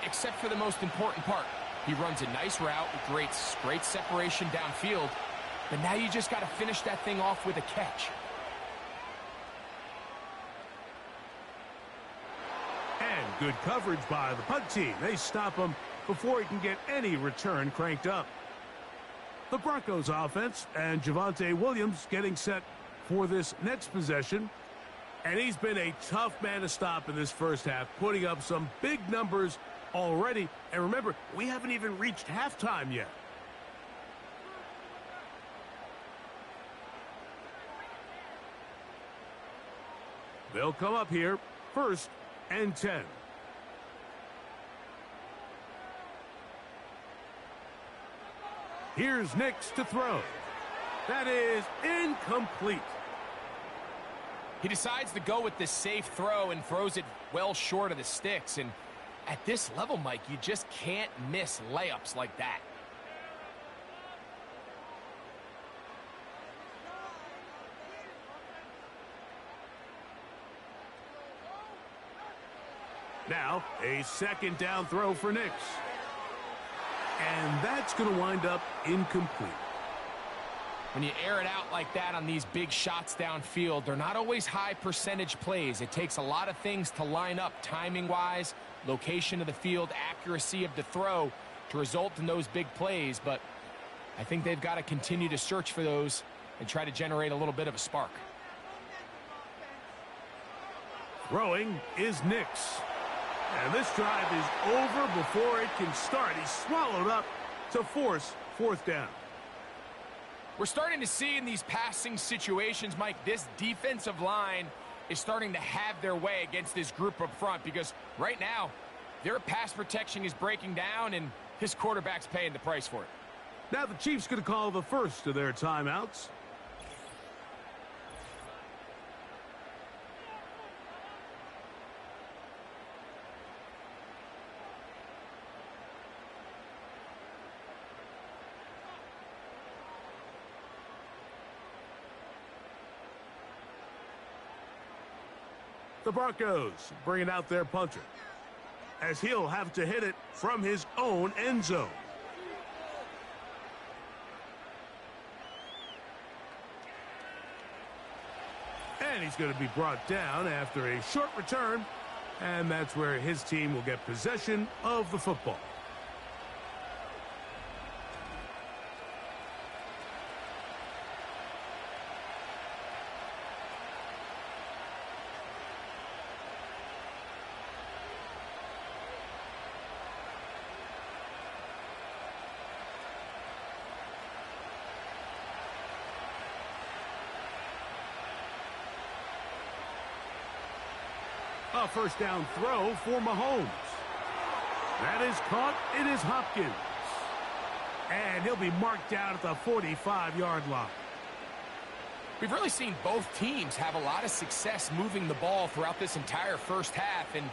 except for the most important part. He runs a nice route with great separation downfield. But now you just got to finish that thing off with a catch. And good coverage by the punt team. They stop him before he can get any return cranked up. The Broncos offense and Javonte Williams getting set for this next possession. And he's been a tough man to stop in this first half, putting up some big numbers already. And remember, we haven't even reached halftime yet. They'll come up here, 1st and 10. Here's Nix to throw. That is incomplete. He decides to go with this safe throw and throws it well short of the sticks. And at this level, Mike, you just can't miss layups like that. Now, a 2nd down throw for Nix. And that's going to wind up incomplete. When you air it out like that on these big shots downfield, they're not always high percentage plays. It takes a lot of things to line up timing-wise, location of the field, accuracy of the throw to result in those big plays. But I think they've got to continue to search for those and try to generate a little bit of a spark. Throwing is Nix. And this drive is over before it can start. He's swallowed up to force 4th down. We're starting to see in these passing situations, Mike, this defensive line is starting to have their way against this group up front because right now, their pass protection is breaking down and his quarterback's paying the price for it. Now the Chiefs going to call the first of their timeouts. The Broncos bringing out their punter, as he'll have to hit it from his own end zone. And he's going to be brought down after a short return, and that's where his team will get possession of the football. A 1st down throw for Mahomes. That is caught. It is Hopkins. And he'll be marked down at the 45-yard line. We've really seen both teams have a lot of success moving the ball throughout this entire first half, and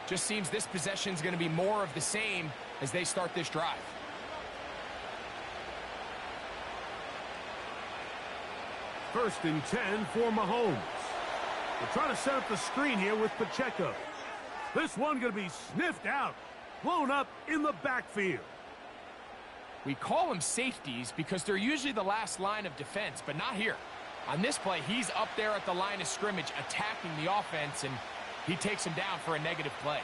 just seems this possession is going to be more of the same as they start this drive. First and 10 for Mahomes. They're trying to set up the screen here with Pacheco. This one going to be sniffed out, blown up in the backfield. We call them safeties because they're usually the last line of defense, but not here. On this play, he's up there at the line of scrimmage attacking the offense, and he takes him down for a negative play.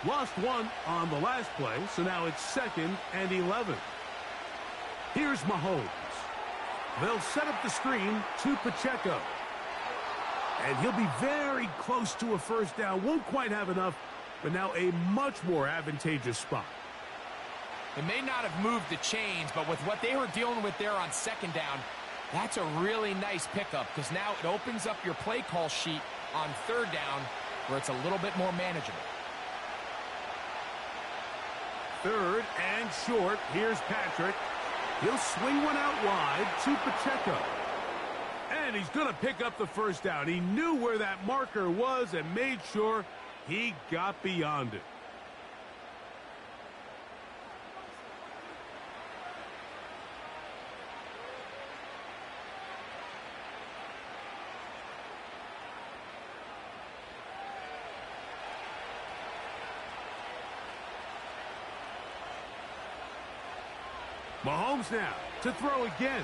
Lost one on the last play, so now it's 2nd and 11. Here's Mahomes. They'll set up the screen to Pacheco. And he'll be very close to a first down. Won't quite have enough, but now a much more advantageous spot. They may not have moved the chains, but with what they were dealing with there on 2nd down, that's a really nice pickup because now it opens up your play call sheet on 3rd down where it's a little bit more manageable. 3rd and short. Here's Patrick. He'll swing one out wide to Pacheco. And he's going to pick up the first down. He knew where that marker was and made sure he got beyond it. Mahomes now to throw again.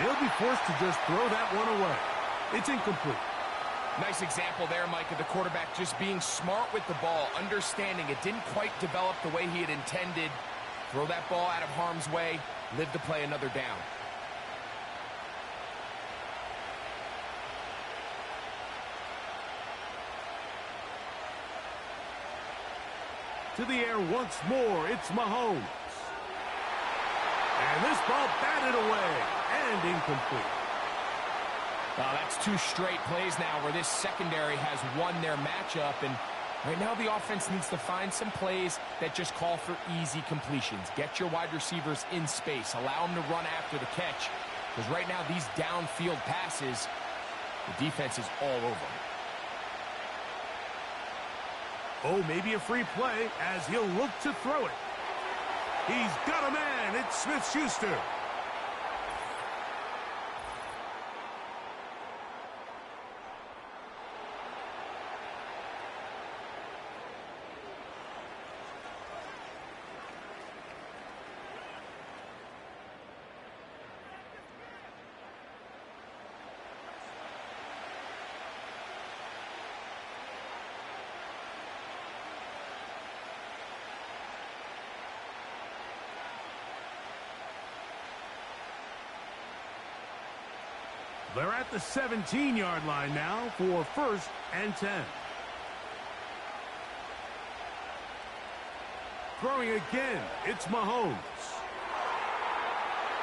He'll be forced to just throw that one away. It's incomplete. Nice example there, Mike, of the quarterback just being smart with the ball, understanding it didn't quite develop the way he had intended. Throw that ball out of harm's way, live to play another down. To the air once more, it's Mahomes. And this ball batted away and incomplete. Well, that's 2 straight plays now where this secondary has won their matchup, and right now the offense needs to find some plays that just call for easy completions. Get your wide receivers in space. Allow them to run after the catch, because right now these downfield passes, the defense is all over them. Oh, maybe a free play as he'll look to throw it. He's got a man. It's Smith-Schuster. They're at the 17-yard line now for 1st and 10. Throwing again, it's Mahomes.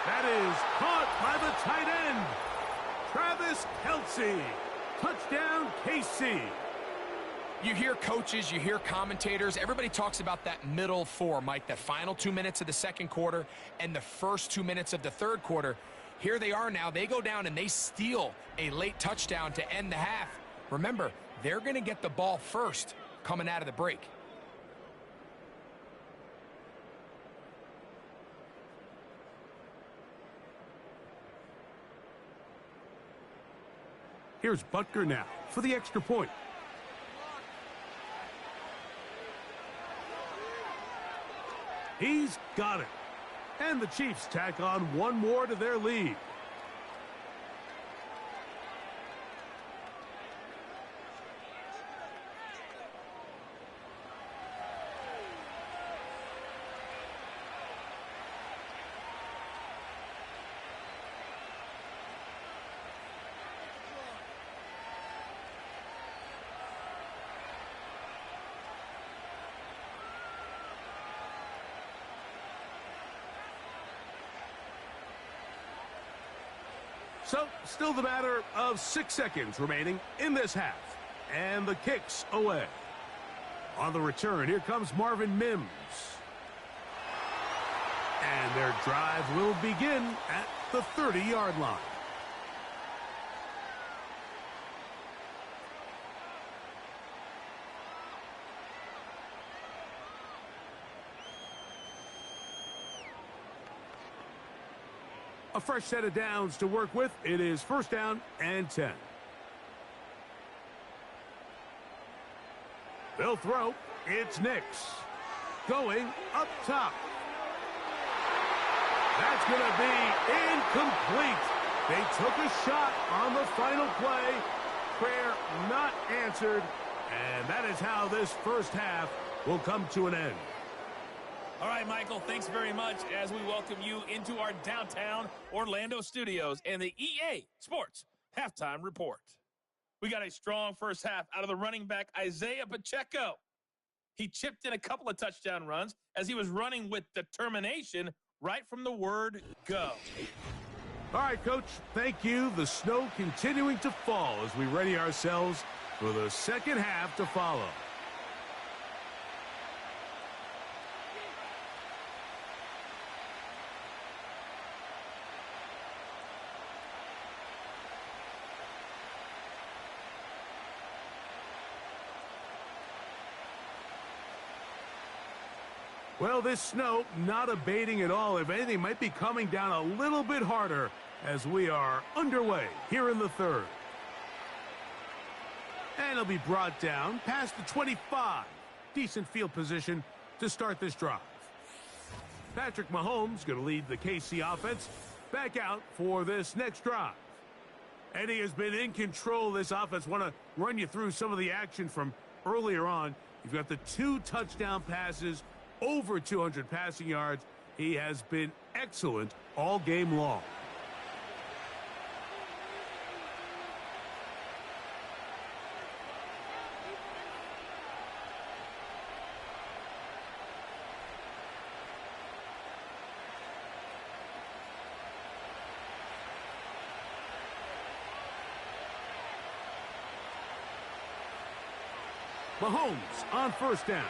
That is caught by the tight end, Travis Kelce. Touchdown, KC. You hear coaches, you hear commentators, everybody talks about that middle 4, Mike, that final 2 minutes of the 2nd quarter and the first 2 minutes of the 3rd quarter. Here they are now. They go down and they steal a late touchdown to end the half. Remember, they're going to get the ball first coming out of the break. Here's Butker now for the extra point. He's got it. And the Chiefs tack on one more to their lead. So, still the matter of 6 seconds remaining in this half. And the kick's away. On the return, here comes Marvin Mims. And their drive will begin at the 30-yard line. A fresh set of downs to work with. It is first down and 10. They'll throw. It's Nix. Going up top. That's going to be incomplete. They took a shot on the final play. Prayer not answered. And that is how this first half will come to an end. All right, Michael, thanks very much as we welcome you into our downtown Orlando studios and the EA Sports Halftime Report. We got a strong first half out of the running back, Isaiah Pacheco. He chipped in a couple of touchdown runs as he was running with determination right from the word go. All right, Coach, thank you. The snow continuing to fall as we ready ourselves for the second half to follow. Well, this snow not abating at all. If anything, might be coming down a little bit harder as we are underway here in the third. And it'll be brought down past the 25. Decent field position to start this drive. Patrick Mahomes going to lead the KC offense back out for this next drive. And he has been in control of this offense. Want to run you through some of the action from earlier on. You've got the 2 touchdown passes, over 200 passing yards. He has been excellent all game long. Mahomes on first down.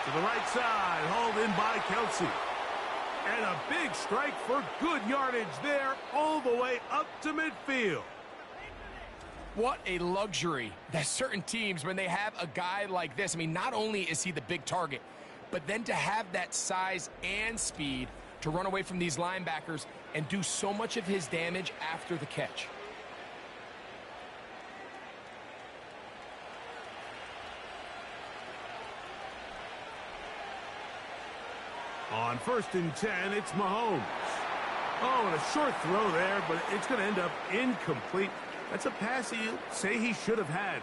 To the right side, hauled in by Kelsey. And a big strike for good yardage there all the way up to midfield. What a luxury that certain teams, when they have a guy like this, I mean, not only is he the big target, but then to have that size and speed to run away from these linebackers and do so much of his damage after the catch. On first and 10, it's Mahomes. Oh, and a short throw there, but it's going to end up incomplete. That's a pass he'll say he should have had.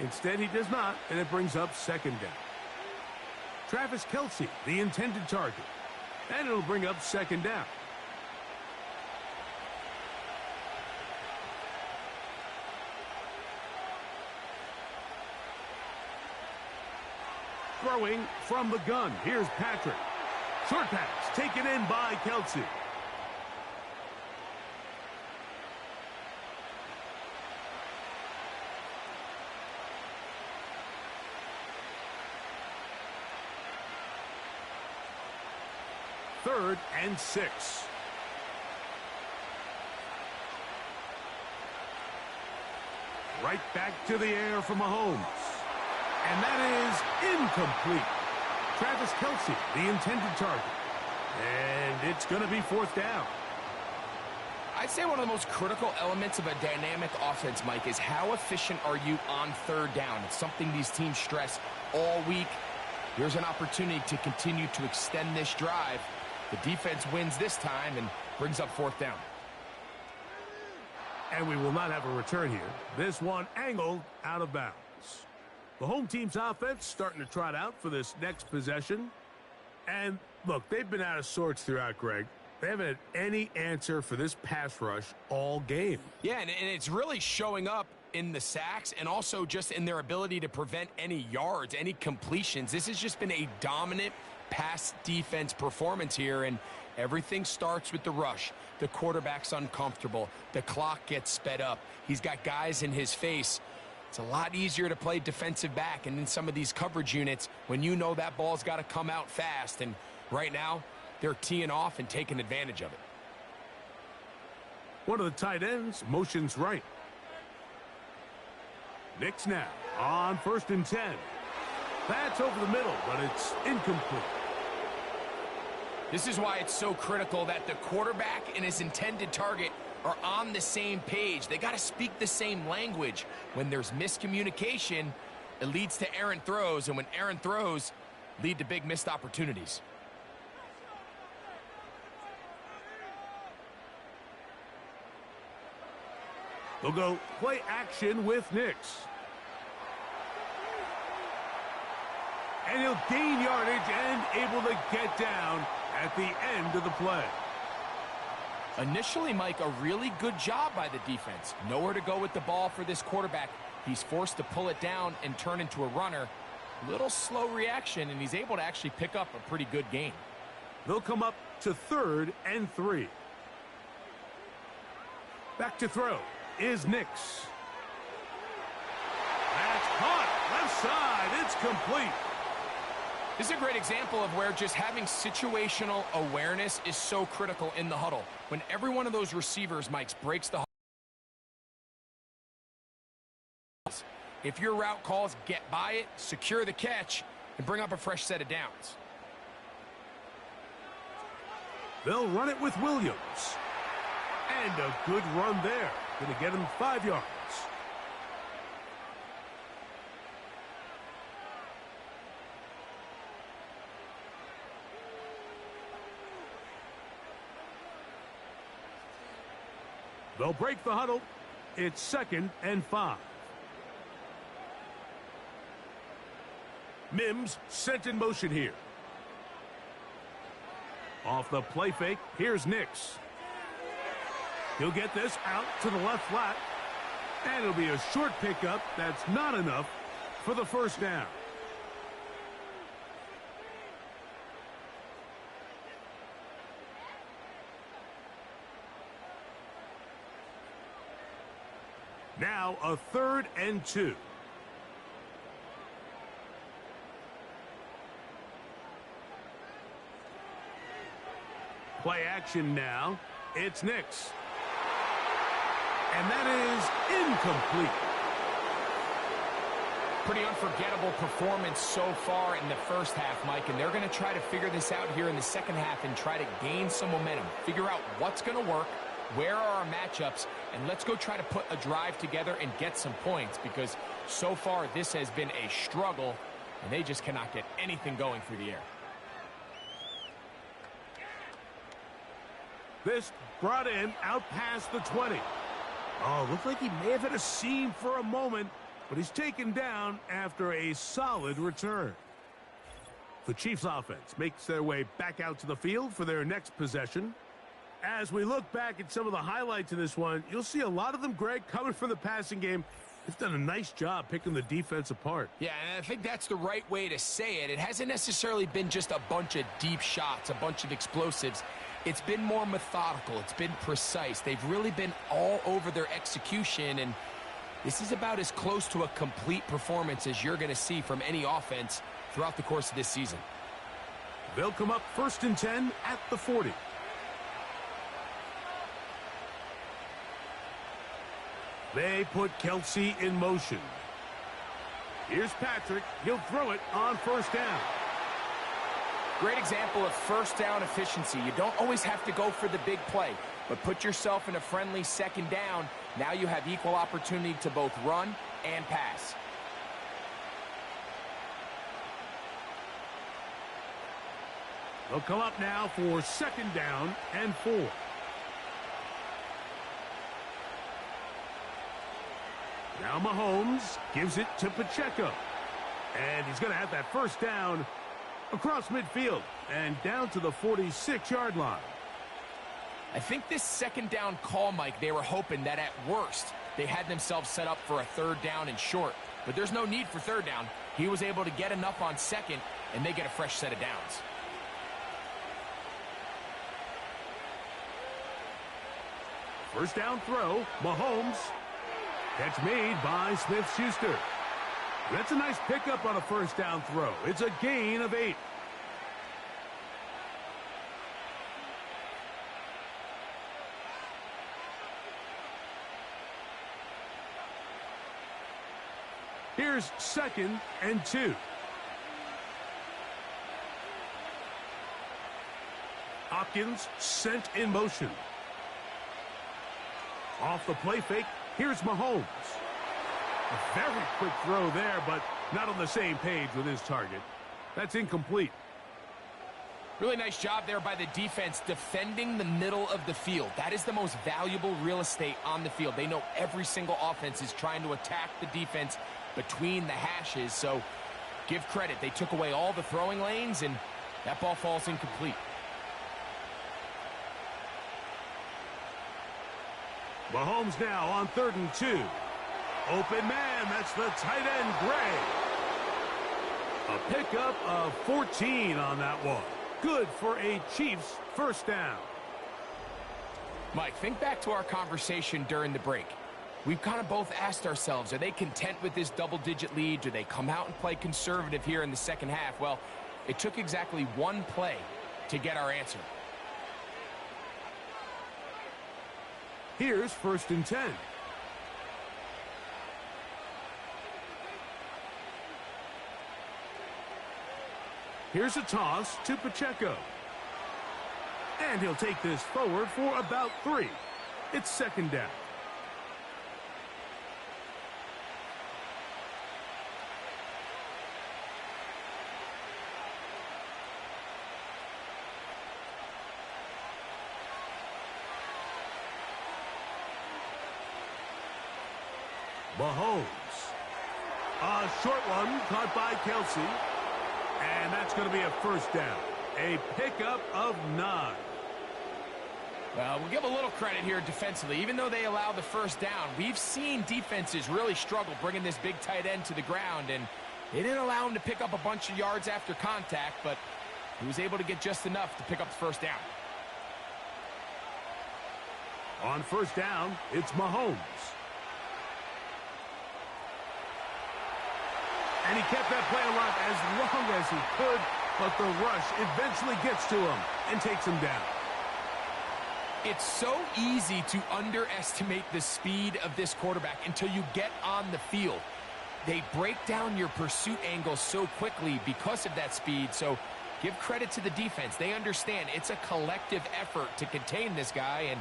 Instead, he does not, and it brings up second down. Travis Kelsey, the intended target. And it'll bring up second down. Throwing from the gun. Here's Patrick. Short pass taken in by Kelsey. Third and 6. Right back to the air for Mahomes. And that is incomplete. Travis Kelsey, the intended target. And it's going to be fourth down. I'd say one of the most critical elements of a dynamic offense, Mike, is how efficient are you on third down? It's something these teams stress all week. Here's an opportunity to continue to extend this drive. The defense wins this time and brings up fourth down. And we will not have a return here. This one angled out of bounds. The home team's offense starting to trot out for this next possession. And look, they've been out of sorts throughout, Greg. They haven't had any answer for this pass rush all game. Yeah, and it's really showing up in the sacks and also just in their ability to prevent any yards, any completions. This has just been a dominant pass defense performance here, and everything starts with the rush. The quarterback's uncomfortable. The clock gets sped up. He's got guys in his face It's a lot easier to play defensive back and in some of these coverage units when you know that ball's got to come out fast. And right now, they're teeing off and taking advantage of it. One of the tight ends motions right. Nix now on 1st and 10. That's over the middle, but it's incomplete. This is why it's so critical that the quarterback and his intended target are on the same page. They got to speak the same language. When there's miscommunication, it leads to errant throws, and when errant throws lead to big missed opportunities. They'll go play action with Nix. And he'll gain yardage and able to get down at the end of the play. Initially, Mike, a really good job by the defense. Nowhere to go with the ball for this quarterback. He's forced to pull it down and turn into a runner. Little slow reaction, and he's able to actually pick up a pretty good gain. They'll come up to 3rd and 3. Back to throw is Nix. That's caught. Left side. It's complete. This is a great example of where just having situational awareness is so critical in the huddle. When every one of those receivers, Mike, breaks the huddle. If your route calls, get by it, secure the catch, and bring up a fresh set of downs. They'll run it with Williams. And a good run there. Going to get him 5 yards. They'll break the huddle. It's 2nd and 5. Mims sent in motion here. Off the play fake, here's Nix. He'll get this out to the left flat. And it'll be a short pickup. That's not enough for the first down. Now a 3rd and 2. Play action now. It's Nix. And that is incomplete. Pretty unforgettable performance so far in the first half, Mike, and they're going to try to figure this out here in the second half and try to gain some momentum. Figure out what's going to work, where are our matchups, and let's go try to put a drive together and get some points, because so far this has been a struggle, and they just cannot get anything going through the air. This brought in out past the 20. Oh, looked like he may have hit a seam for a moment, but he's taken down after a solid return. The Chiefs offense makes their way back out to the field for their next possession. As we look back at some of the highlights in this one, you'll see a lot of them, Greg, coming from the passing game. They've done a nice job picking the defense apart. Yeah, and I think that's the right way to say it. It hasn't necessarily been just a bunch of deep shots, a bunch of explosives. It's been more methodical. It's been precise. They've really been all over their execution, and this is about as close to a complete performance as you're going to see from any offense throughout the course of this season. They'll come up 1st and 10 at the 40. They put Kelsey in motion. Here's Patrick. He'll throw it on 1st down. Great example of first down efficiency. You don't always have to go for the big play, but put yourself in a friendly 2nd down. Now you have equal opportunity to both run and pass. They'll come up now for 2nd down and 4. Now Mahomes gives it to Pacheco. And he's going to have that 1st down across midfield and down to the 46-yard line. I think this 2nd down call, Mike, they were hoping that at worst they had themselves set up for a 3rd down and short. But there's no need for 3rd down. He was able to get enough on 2nd, and they get a fresh set of downs. First down throw, Mahomes. Catch made by Smith-Schuster. That's a nice pickup on a first down throw. It's a gain of 8. Here's 2nd and 2. Hopkins sent in motion. Off the play fake, here's Mahomes. A very quick throw there, but not on the same page with his target. That's incomplete. Really nice job there by the defense defending the middle of the field. That is the most valuable real estate on the field. They know every single offense is trying to attack the defense between the hashes, so give credit. They took away all the throwing lanes, and that ball falls incomplete. Mahomes now on 3rd and 2. Open man, that's the tight end, Gray. A pickup of 14 on that one. Good for a Chiefs first down. Mike, think back to our conversation during the break. We've kind of both asked ourselves, are they content with this double-digit lead? Do they come out and play conservative here in the second half? Well, it took exactly one play to get our answer. Here's 1st and 10. Here's a toss to Pacheco. And he'll take this forward for about 3. It's 2nd down. Mahomes. A short one caught by Kelsey. And that's going to be a first down. A pickup of 9. Well, we'll give a little credit here defensively. Even though they allow the first down, we've seen defenses really struggle bringing this big tight end to the ground, and they didn't allow him to pick up a bunch of yards after contact, but he was able to get just enough to pick up the first down. On first down, it's Mahomes. And he kept that play alive as long as he could, but the rush eventually gets to him and takes him down. It's so easy to underestimate the speed of this quarterback until you get on the field. They break down your pursuit angle so quickly because of that speed, so give credit to the defense. They understand it's a collective effort to contain this guy, and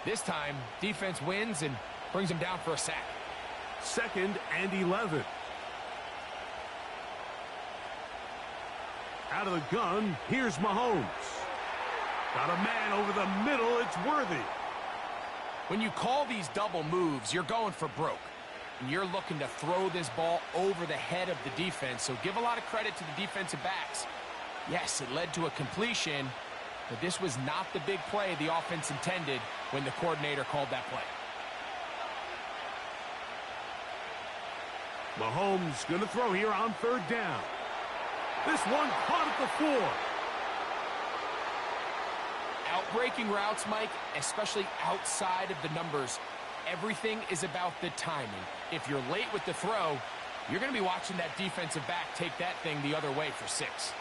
this time, defense wins and brings him down for a sack. 2nd and 11. Out of the gun, here's Mahomes. Got a man over the middle, it's Worthy. When you call these double moves, you're going for broke. And you're looking to throw this ball over the head of the defense, so give a lot of credit to the defensive backs. Yes, it led to a completion, but this was not the big play the offense intended when the coordinator called that play. Mahomes going to throw here on 3rd down. This one caught at the 4. Outbreaking routes, Mike, especially outside of the numbers, everything is about the timing. If you're late with the throw, you're going to be watching that defensive back take that thing the other way for 6.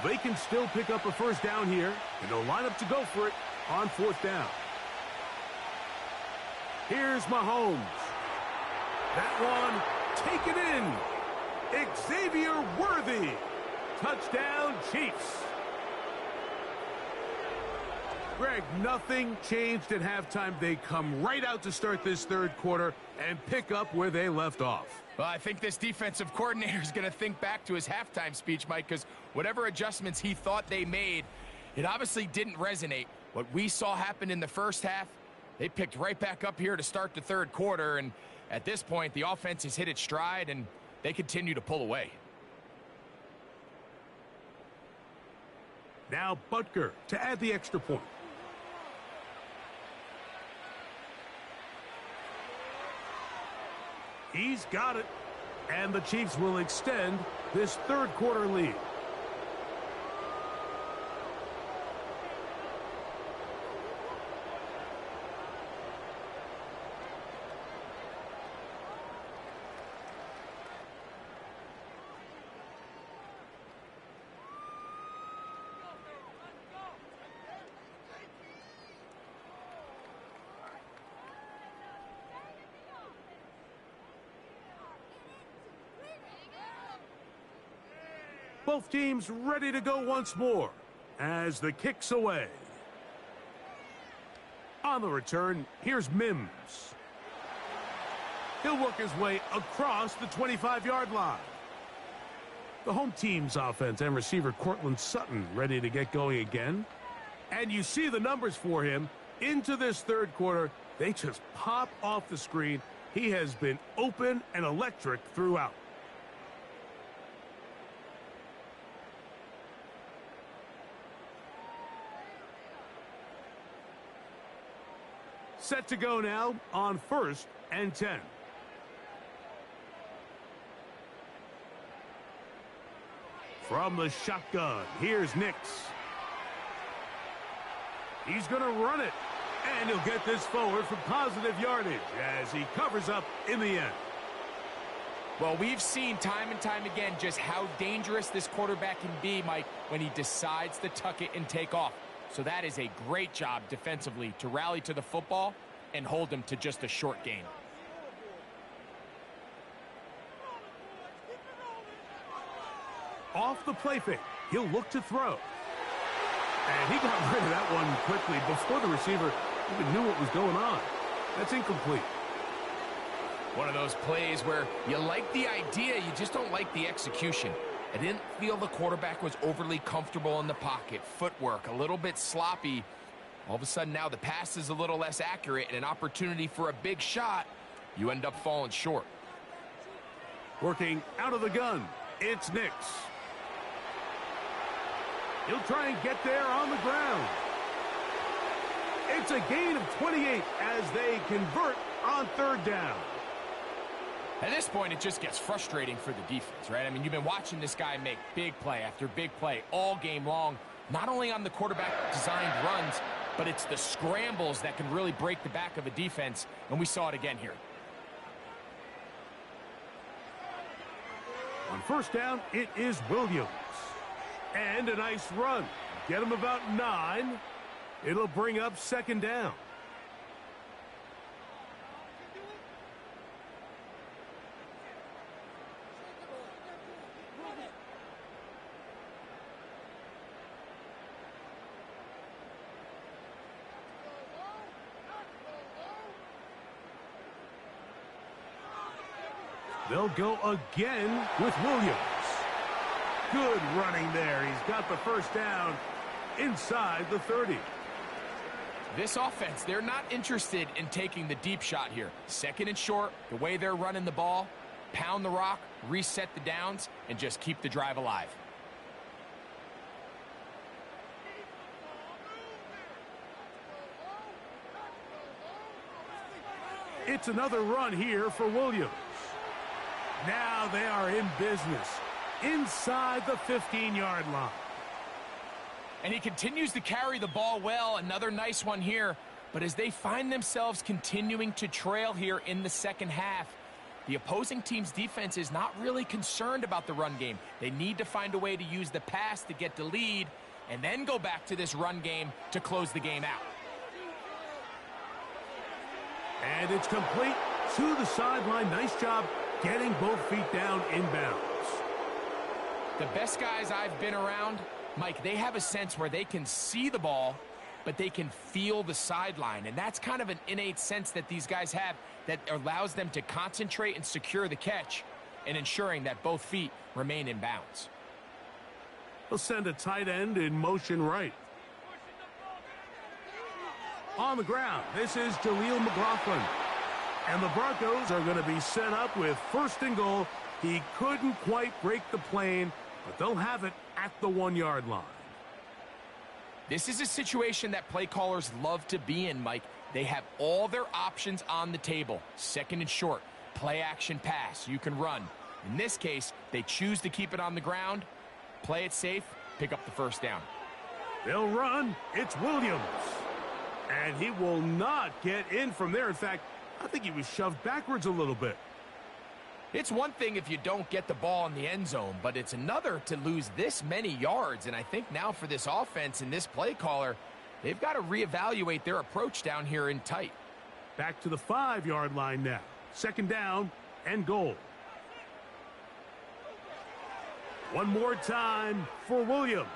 They can still pick up a first down here, and they'll line up to go for it on 4th down. Here's Mahomes. That one taken in. Xavier Worthy. Touchdown, Chiefs. Greg, nothing changed at halftime. They come right out to start this 3rd quarter and pick up where they left off. Well, I think this defensive coordinator is going to think back to his halftime speech, Mike, because whatever adjustments he thought they made, it obviously didn't resonate. What we saw happen in the first half, they picked right back up here to start the 3rd quarter, and at this point, the offense has hit its stride, and they continue to pull away. Now Butker to add the extra point. He's got it. And the Chiefs will extend this 3rd quarter lead. Both teams ready to go once more as the kick's away. On the return, here's Mims. He'll work his way across the 25-yard line. The home team's offense and receiver Cortland Sutton ready to get going again. And you see the numbers for him into this third quarter. They just pop off the screen. He has been open and electric throughout. Set to go now on 1st and 10. From the shotgun, here's Nix. He's going to run it, and he'll get this forward for positive yardage as he covers up in the end. Well, we've seen time and time again just how dangerous this quarterback can be, Mike, when he decides to tuck it and take off. So that is a great job defensively to rally to the football and hold him to just a short gain. Off the play fake, he'll look to throw. And he got rid of that one quickly before the receiver even knew what was going on. That's incomplete. One of those plays where you like the idea, you just don't like the execution. I didn't feel the quarterback was overly comfortable in the pocket. Footwork, a little bit sloppy. All of a sudden now the pass is a little less accurate and an opportunity for a big shot. You end up falling short. Working out of the gun, it's Nix. He'll try and get there on the ground. It's a gain of 28 as they convert on 3rd down. At this point, it just gets frustrating for the defense, right? I mean, you've been watching this guy make big play after big play all game long, not only on the quarterback-designed runs, but it's the scrambles that can really break the back of a defense, and we saw it again here. On 1st down, it is Williams. And a nice run. Get him about 9. It'll bring up 2nd down. They'll go again with Williams. Good running there. He's got the 1st down inside the 30. This offense, they're not interested in taking the deep shot here. 2nd and short, the way they're running the ball, pound the rock, reset the downs, and just keep the drive alive. It's another run here for Williams. Now they are in business inside the 15-yard line. And he continues to carry the ball well. Another nice one here. But as they find themselves continuing to trail here in the 2nd half, the opposing team's defense is not really concerned about the run game. They need to find a way to use the pass to get the lead and then go back to this run game to close the game out. And it's complete to the sideline. Nice job getting both feet down inbounds. The best guys I've been around, Mike, they have a sense where they can see the ball, but they can feel the sideline. And that's kind of an innate sense that these guys have that allows them to concentrate and secure the catch and ensuring that both feet remain in bounds. They'll send a tight end in motion right. On the ground, this is Jaleel McLaughlin. And the Broncos are going to be set up with 1st and goal. He couldn't quite break the plane, but they'll have it at the 1-yard line. This is a situation that play callers love to be in, Mike. They have all their options on the table. 2nd and short, play action pass. You can run. In this case, they choose to keep it on the ground, play it safe, pick up the 1st down. They'll run. It's Williams. And he will not get in from there. In fact, I think he was shoved backwards a little bit. It's one thing if you don't get the ball in the end zone, but it's another to lose this many yards. And I think now for this offense and this play caller, they've got to reevaluate their approach down here in tight. Back to the 5-yard line now. 2nd down and goal. One more time for Williams.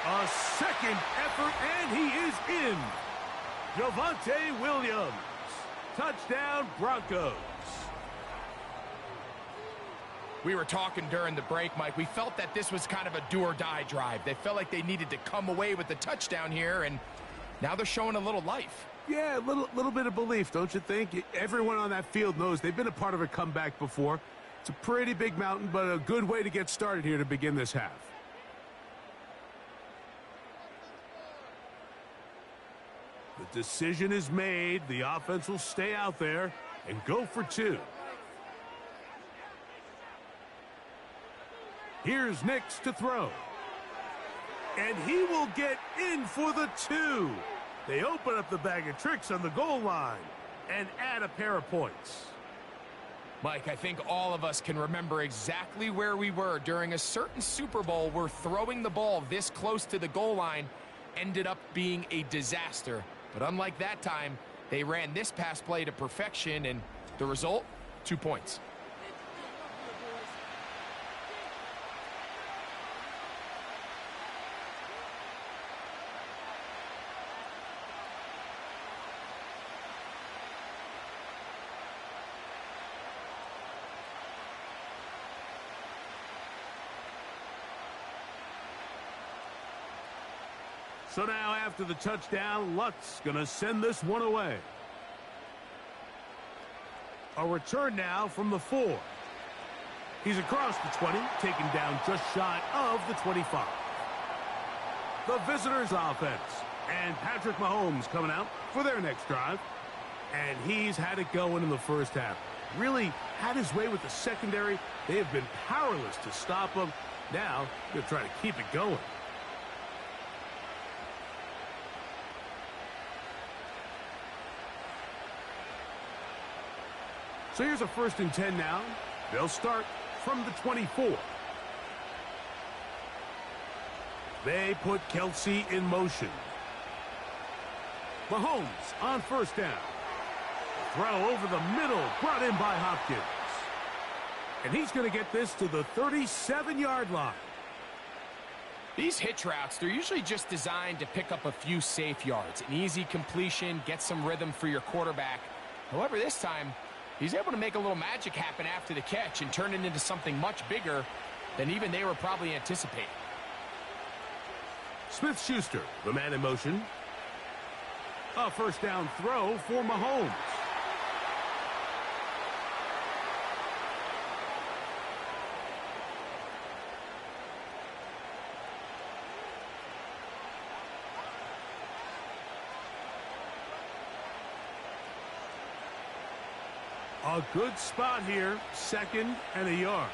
A second effort, and he is in. Javonte Williams. Touchdown, Broncos. We were talking during the break, Mike. We felt that this was kind of a do-or-die drive. They felt like they needed to come away with the touchdown here, and now they're showing a little life. Yeah, a little bit of belief, don't you think? Everyone on that field knows they've been a part of a comeback before. It's a pretty big mountain, but a good way to get started here to begin this half. The decision is made. The offense will stay out there and go for two. Here's Nix to throw. And he will get in for the two. They open up the bag of tricks on the goal line and add a pair of points. Mike, I think all of us can remember exactly where we were during a certain Super Bowl where throwing the ball this close to the goal line ended up being a disaster. But unlike that time, they ran this pass play to perfection, and the result, 2 points. So now after the touchdown, Luck's going to send this one away. A return now from the 4. He's across the 20, taken down just shy of the 25. The visitors' offense. And Patrick Mahomes coming out for their next drive. And he's had it going in the first half. Really had his way with the secondary. They have been powerless to stop him. Now, they're trying to keep it going. So here's a 1st and 10 now. They'll start from the 24. They put Kelsey in motion. Mahomes on 1st down. Throw over the middle, brought in by Hopkins. And he's going to get this to the 37-yard line. These hitch routes, they're usually just designed to pick up a few safe yards. An easy completion, get some rhythm for your quarterback. However, this time, he's able to make a little magic happen after the catch and turn it into something much bigger than even they were probably anticipating. Smith-Schuster, the man in motion. A 1st down throw for Mahomes. A good spot here, 2nd and a yard.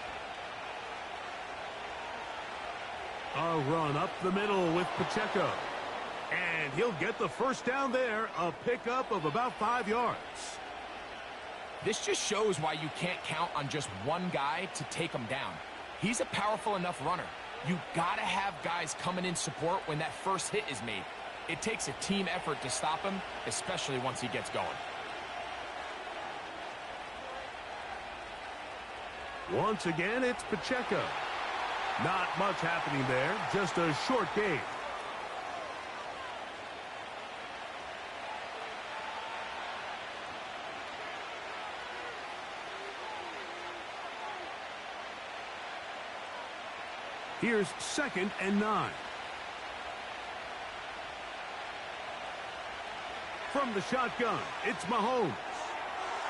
A run up the middle with Pacheco. And he'll get the 1st down there, a pickup of about 5 yards. This just shows why you can't count on just one guy to take him down. He's a powerful enough runner. You gotta have guys coming in support when that first hit is made. It takes a team effort to stop him, especially once he gets going. Once again, it's Pacheco. Not much happening there, just a short gain. Here's 2nd and 9. From the shotgun, it's Mahomes.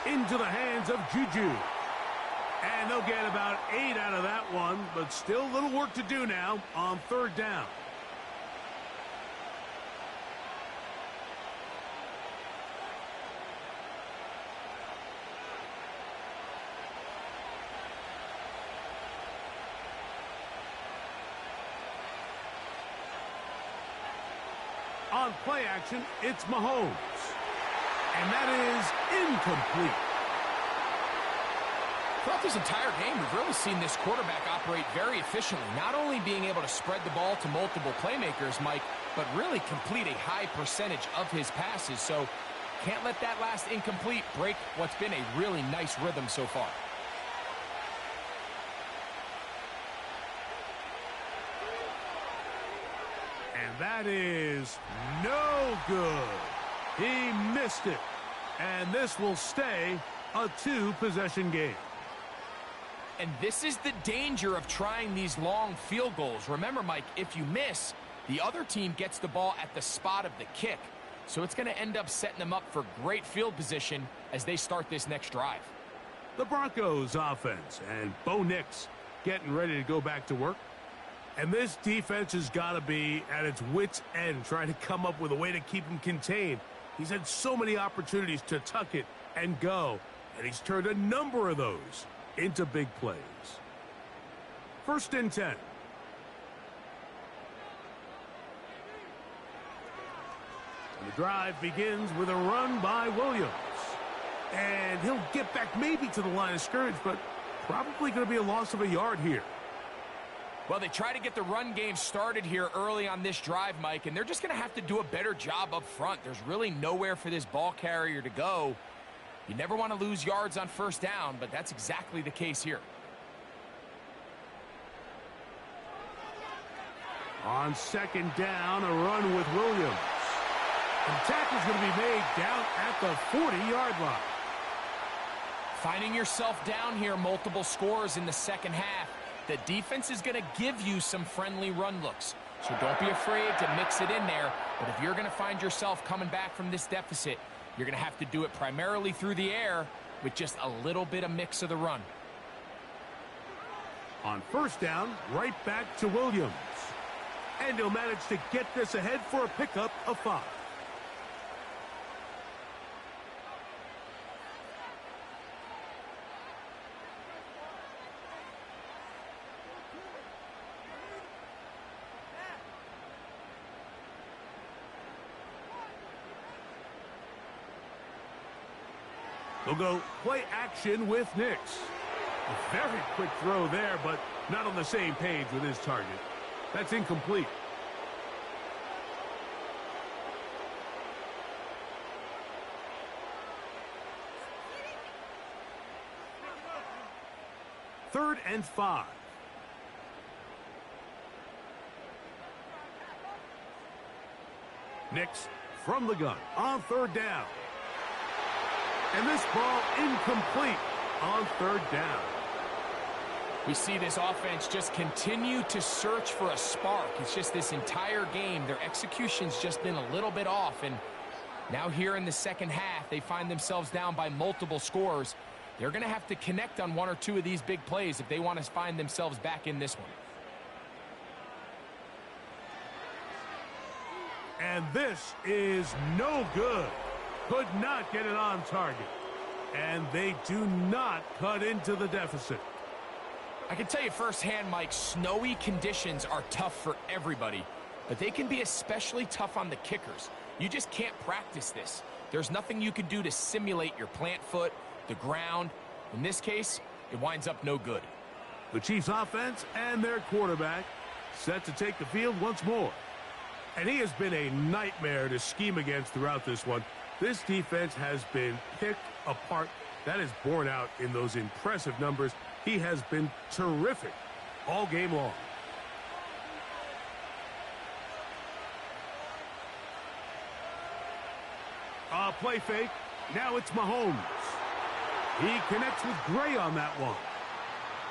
Into the hands of Juju. And they'll get about 8 out of that one, but still a little work to do now on 3rd down. On play action, it's Mahomes. And that is incomplete. Throughout this entire game, we've really seen this quarterback operate very efficiently, not only being able to spread the ball to multiple playmakers, Mike, but really complete a high percentage of his passes. So can't let that last incomplete break what's been a really nice rhythm so far. And that is no good. He missed it. And this will stay a two-possession game. And this is the danger of trying these long field goals. Remember, Mike, if you miss, the other team gets the ball at the spot of the kick. So it's going to end up setting them up for great field position as they start this next drive. The Broncos offense and Bo Nix getting ready to go back to work. And this defense has got to be at its wits' end trying to come up with a way to keep him contained. He's had so many opportunities to tuck it and go, and he's turned a number of those into big plays. 1st and 10. And the drive begins with a run by Williams. And he'll get back maybe to the line of scrimmage, but probably going to be a loss of a yard here. Well, they try to get the run game started here early on this drive, Mike, and they're just going to have to do a better job up front. There's really nowhere for this ball carrier to go. You never want to lose yards on 1st down, but that's exactly the case here. On 2nd down, a run with Williams. And tackle's going to be made down at the 40-yard line. Finding yourself down here, multiple scores in the 2nd half. The defense is going to give you some friendly run looks. So don't be afraid to mix it in there. But if you're going to find yourself coming back from this deficit, you're going to have to do it primarily through the air with just a little bit of mix of the run. On 1st down, right back to Williams. And he'll manage to get this ahead for a pickup of 5. They'll go play action with Nix. A very quick throw there, but not on the same page with his target. That's incomplete. Third and 5. Nix from the gun on 3rd down. And this ball incomplete on 3rd down. We see this offense just continue to search for a spark. It's just this entire game, their execution's just been a little bit off. And now here in the 2nd half, they find themselves down by multiple scores. They're going to have to connect on 1 or 2 of these big plays if they want to find themselves back in this one. And this is no good. Could not get it on target. And they do not cut into the deficit. I can tell you firsthand, Mike, snowy conditions are tough for everybody, but they can be especially tough on the kickers. You just can't practice this. There's nothing you can do to simulate your plant foot, the ground. In this case, it winds up no good. The Chiefs offense and their quarterback set to take the field once more. And he has been a nightmare to scheme against throughout this one. This defense has been picked apart. That is borne out in those impressive numbers. He has been terrific all game long. Play fake. Now it's Mahomes. He connects with Gray on that one.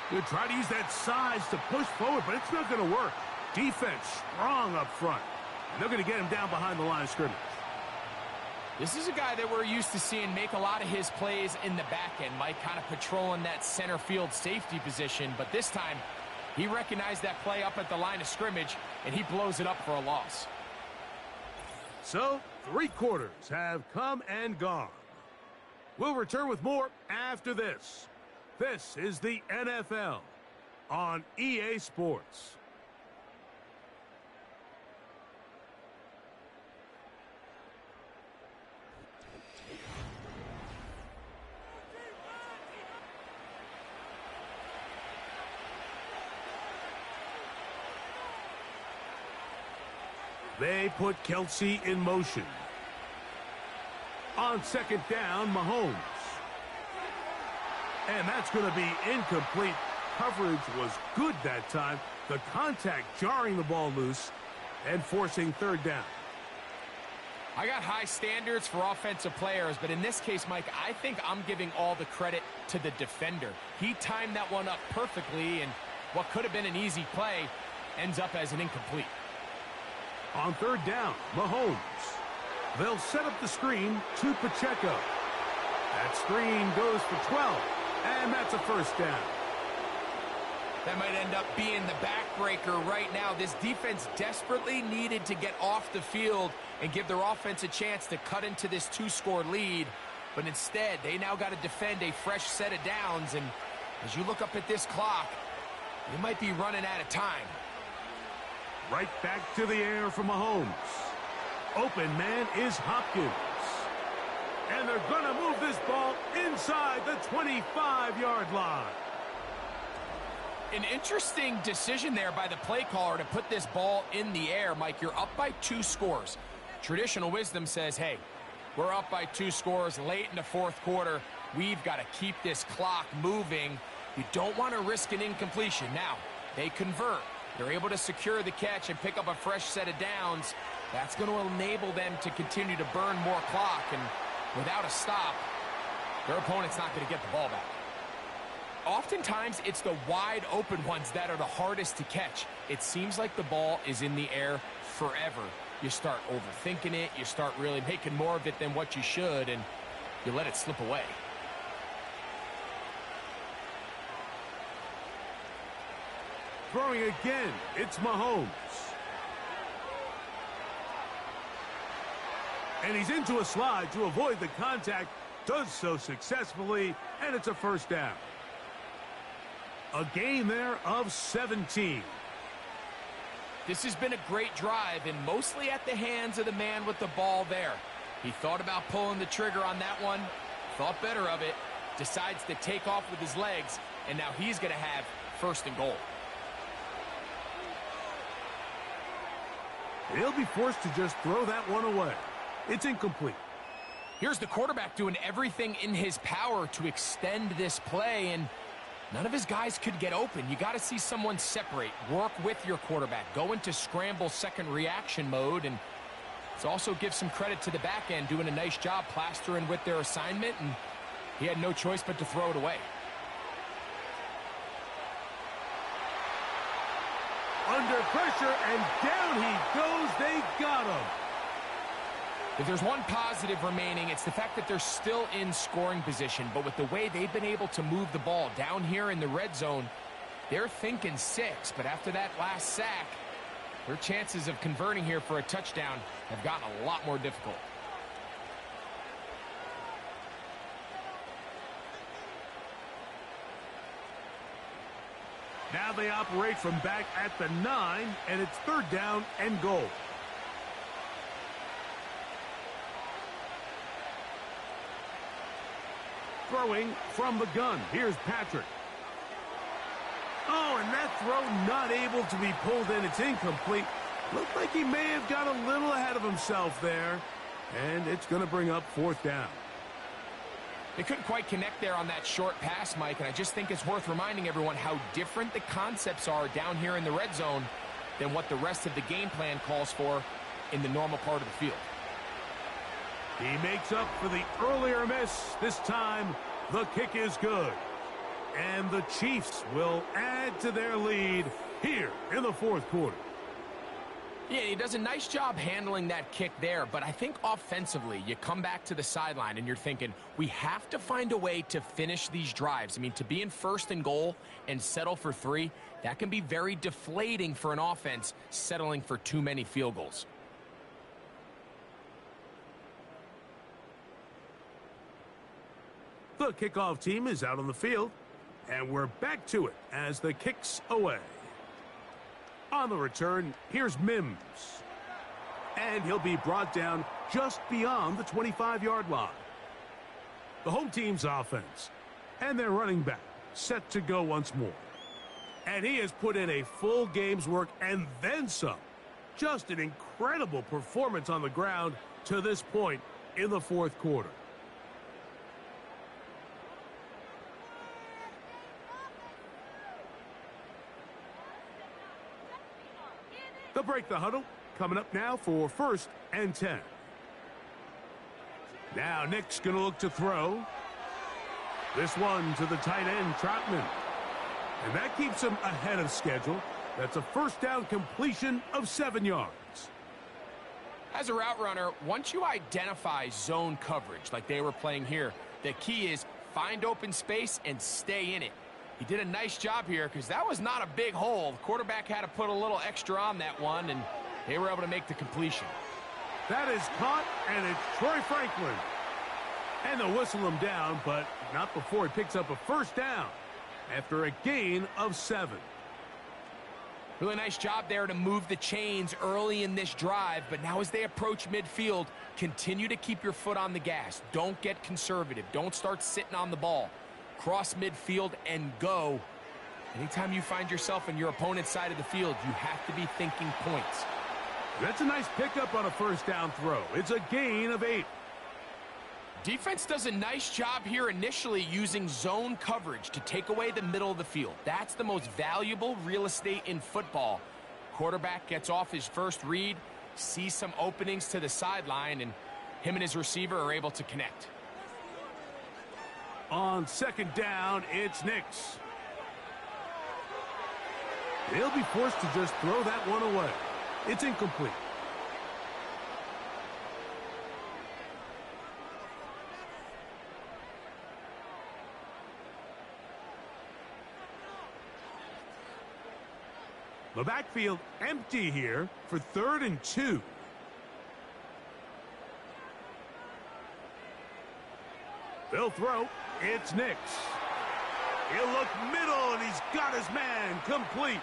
He'll try to use that size to push forward, but it's not going to work. Defense strong up front. And they're going to get him down behind the line of scrimmage. This is a guy that we're used to seeing make a lot of his plays in the back end, Mike, kind of patrolling that center field safety position. But this time, he recognized that play up at the line of scrimmage, and he blows it up for a loss. So, 3 quarters have come and gone. We'll return with more after this. This is the NFL on EA Sports. They put Kelsey in motion. On 2nd down, Mahomes. And that's going to be incomplete. Coverage was good that time. The contact jarring the ball loose. and forcing third down. I got high standards for offensive players, but in this case, Mike, I think I'm giving all the credit to the defender. He timed that one up perfectly, and what could have been an easy play ends up as an incomplete. On third down, Mahomes. They'll set up the screen to Pacheco. That screen goes for 12, and that's a first down. That might end up being the backbreaker right now. This defense desperately needed to get off the field and give their offense a chance to cut into this two-score lead. But instead, they now got to defend a fresh set of downs. And as you look up at this clock, you might be running out of time. Right back to the air for Mahomes. Open man is Hopkins. And they're going to move this ball inside the 25-yard line. An interesting decision there by the play caller to put this ball in the air. Mike, you're up by 2 scores. Traditional wisdom says, hey, we're up by 2 scores late in the fourth quarter. We've got to keep this clock moving. You don't want to risk an incompletion. Now, they convert. They're able to secure the catch and pick up a fresh set of downs. That's going to enable them to continue to burn more clock. And without a stop, their opponent's not going to get the ball back. Oftentimes, it's the wide open ones that are the hardest to catch. It seems like the ball is in the air forever. You start overthinking it. You start really making more of it than what you should, and you let it slip away. Throwing again, it's Mahomes. And he's into a slide to avoid the contact. Does so successfully, and it's a first down. A gain there of 17. This has been a great drive, and mostly at the hands of the man with the ball there. He thought about pulling the trigger on that one, thought better of it, decides to take off with his legs, and now he's going to have first and goal. He'll be forced to just throw that one away. It's incomplete. Here's the quarterback doing everything in his power to extend this play, and none of his guys could get open. You got to see someone separate, work with your quarterback, go into scramble second reaction mode, and let's also give some credit to the back end doing a nice job plastering with their assignment, and he had no choice but to throw it away. Under pressure, and down he goes. They got him. If there's one positive remaining, it's the fact that they're still in scoring position. But with the way they've been able to move the ball down here in the red zone, they're thinking 6. But after that last sack, their chances of converting here for a touchdown have gotten a lot more difficult. Now they operate from back at the 9, and it's third down and goal. Throwing from the gun. Here's Patrick. Oh, and that throw not able to be pulled in. It's incomplete. Looked like he may have got a little ahead of himself there. And it's going to bring up fourth down. They couldn't quite connect there on that short pass, Mike, and I just think it's worth reminding everyone how different the concepts are down here in the red zone than what the rest of the game plan calls for in the normal part of the field. He makes up for the earlier miss. This time, the kick is good. And the Chiefs will add to their lead here in the fourth quarter. Yeah, he does a nice job handling that kick there, but I think offensively, you come back to the sideline and you're thinking, we have to find a way to finish these drives. I mean, to be in first and goal and settle for 3, that can be very deflating for an offense settling for too many field goals. The kickoff team is out on the field, and we're back to it as the kick's away. On the return, here's Mims. And he'll be brought down just beyond the 25-yard line. The home team's offense and their running back set to go once more. And he has put in a full game's work and then some. Just an incredible performance on the ground to this point in the fourth quarter. They'll break the huddle coming up now for 1st and 10. Now Nick's going to look to throw. This one to the tight end, Troutman. And that keeps him ahead of schedule. That's a first down completion of 7 yards. As a route runner, once you identify zone coverage like they were playing here, the key is find open space and stay in it. He did a nice job here because that was not a big hole. The quarterback had to put a little extra on that one, and they were able to make the completion. That is caught, and it's Troy Franklin. And they'll whistle him down, but not before he picks up a first down after a gain of 7. Really nice job there to move the chains early in this drive, but now as they approach midfield, continue to keep your foot on the gas. Don't get conservative. Don't start sitting on the ball. Cross midfield and go. Anytime you find yourself on your opponent's side of the field, you have to be thinking points. That's a nice pickup on a first down throw. It's a gain of 8. Defense does a nice job here initially using zone coverage to take away the middle of the field. That's the most valuable real estate in football. Quarterback gets off his first read, sees some openings to the sideline, and him and his receiver are able to connect. On 2nd down, it's Nix. They'll be forced to just throw that one away. It's incomplete. The backfield empty here for 3rd and 2. They'll throw. It's Nix. He'll look middle, and he's got his man complete.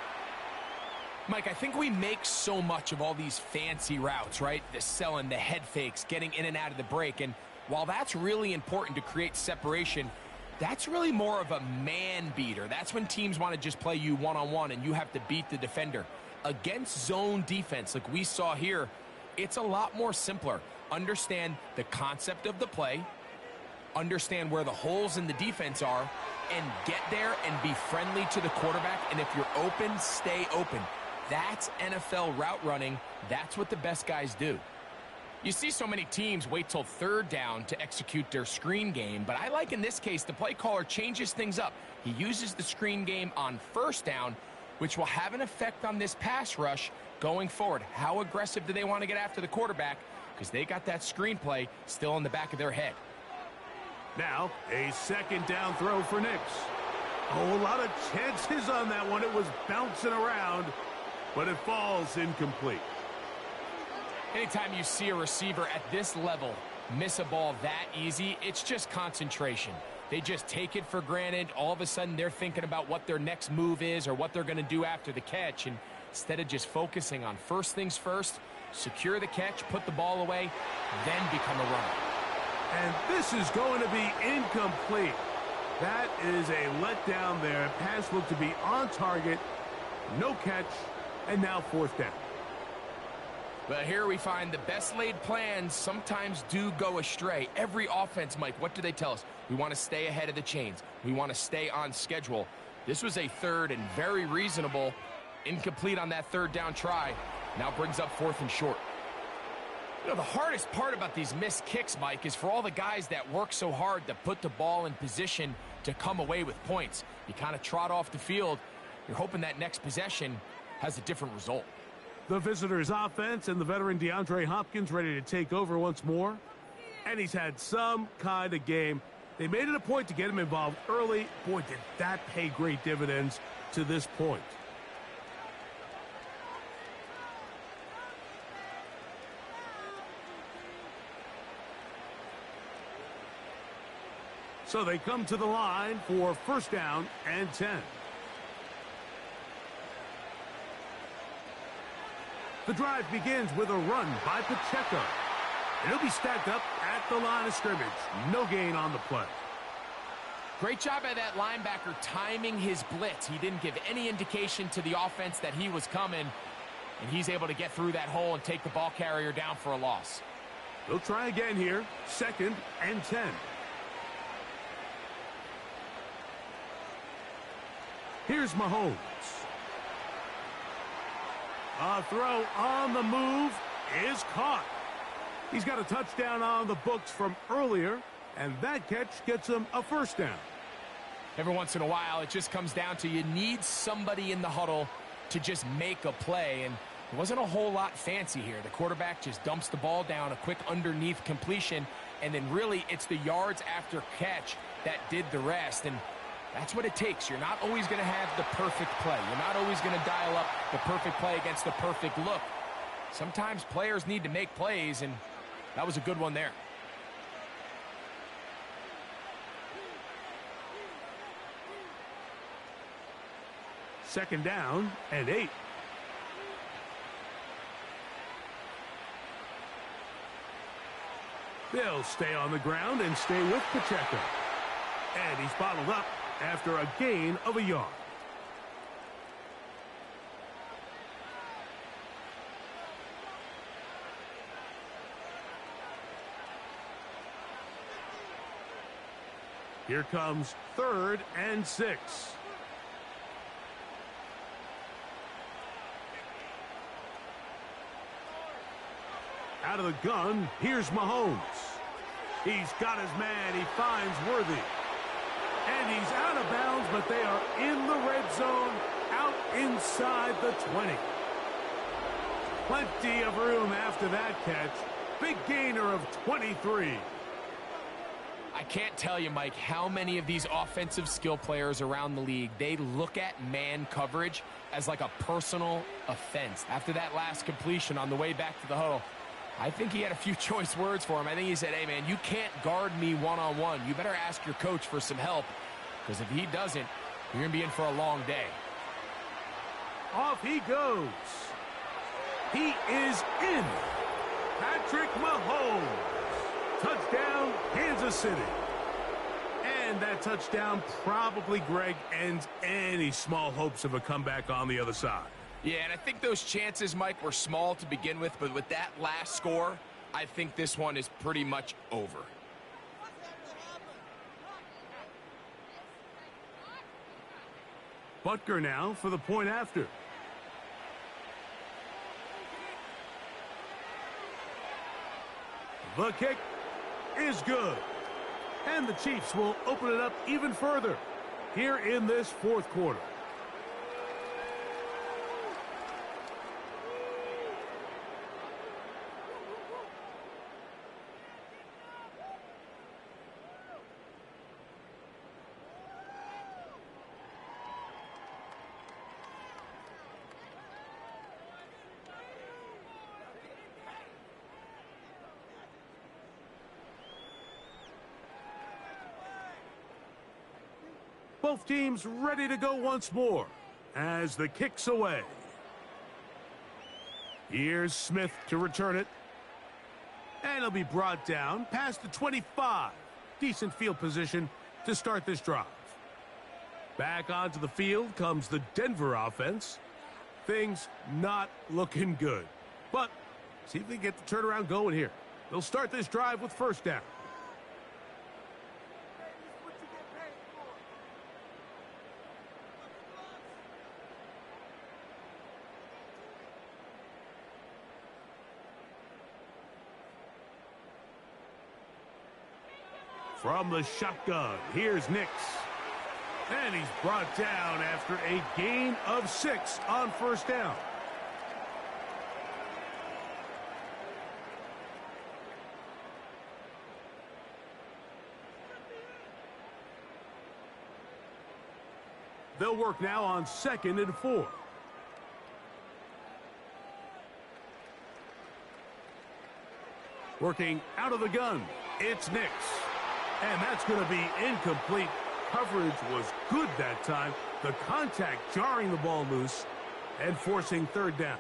Mike, I think we make so much of all these fancy routes, right? The selling, the head fakes, getting in and out of the break. And while that's really important to create separation, that's really more of a man beater. That's when teams want to just play you one-on-one and you have to beat the defender. Against zone defense like we saw here, it's a lot more simpler. Understand the concept of the play, understand where the holes in the defense are, and get there and be friendly to the quarterback. And if you're open, stay open. That's NFL route running. That's what the best guys do. You see so many teams wait till 3rd down to execute their screen game, but I like in this case the play caller changes things up. He uses the screen game on 1st down, which will have an effect on this pass rush going forward. How aggressive do they want to get after the quarterback? Because they got that screen play still in the back of their head. Now, a 2nd down throw for Nix. Oh, a lot of chances on that one. It was bouncing around, but it falls incomplete. Anytime you see a receiver at this level miss a ball that easy, it's just concentration. They just take it for granted. All of a sudden, they're thinking about what their next move is or what they're going to do after the catch. And instead of just focusing on first things first, secure the catch, put the ball away, then become a runner. And this is going to be incomplete. That is a letdown there. Pass looked to be on target. No catch. And now 4th down. But here we find the best laid plans sometimes do go astray. Every offense, Mike, what do they tell us? We want to stay ahead of the chains. We want to stay on schedule. This was a 3rd and very reasonable. Incomplete on that 3rd down try. Now brings up 4th and short. You know, the hardest part about these missed kicks, Mike, is for all the guys that work so hard to put the ball in position to come away with points. You kind of trot off the field. You're hoping that next possession has a different result. The visitors' offense and the veteran DeAndre Hopkins ready to take over once more. And he's had some kind of game. They made it a point to get him involved early. Boy, did that pay great dividends to this point. So they come to the line for 1st down and 10. The drive begins with a run by Pacheco. He'll be stacked up at the line of scrimmage. No gain on the play. Great job by that linebacker timing his blitz. He didn't give any indication to the offense that he was coming, and he's able to get through that hole and take the ball carrier down for a loss. They'll try again here. 2nd and 10. Here's Mahomes. A throw on the move is caught. He's got a touchdown on the books from earlier, and that catch gets him a first down. Every once in a while, it just comes down to you need somebody in the huddle to just make a play, and it wasn't a whole lot fancy here. The quarterback just dumps the ball down, a quick underneath completion, and then really it's the yards after catch that did the rest, and that's what it takes. You're not always going to have the perfect play. You're not always going to dial up the perfect play against the perfect look. Sometimes players need to make plays, and that was a good one there. Second down and 8. They'll stay on the ground and stay with Pacheco. And he's bottled up after a gain of a yard. Here comes 3rd and 6. Out of the gun, here's Mahomes. He's got his man. He finds Worthy. And he's out of bounds, but they are in the red zone, out inside the 20. Plenty of room after that catch. Big gainer of 23. I can't tell you, Mike, how many of these offensive skill players around the league, they look at man coverage as like a personal offense. After that last completion on the way back to the huddle, I think he had a few choice words for him. I think he said, hey, man, you can't guard me one-on-one. You better ask your coach for some help, because if he doesn't, you're going to be in for a long day. Off he goes. He is in. Patrick Mahomes. Touchdown, Kansas City. And that touchdown probably, Greg, ends any small hopes of a comeback on the other side. Yeah, and I think those chances, Mike, were small to begin with, but with that last score, I think this one is pretty much over. Butker now for the point after. The kick is good. And the Chiefs will open it up even further here in this fourth quarter. Both teams ready to go once more as the kick's away. Here's Smith to return it. And it'll be brought down past the 25. Decent field position to start this drive. Back onto the field comes the Denver offense. Things not looking good. But see if they get the turnaround going here. They'll start this drive with first down. From the shotgun, here's Nix. And he's brought down after a gain of 6 on first down. They'll work now on 2nd and 4. Working out of the gun, it's Nix. And that's going to be incomplete. Coverage was good that time. The contact jarring the ball loose and forcing third down.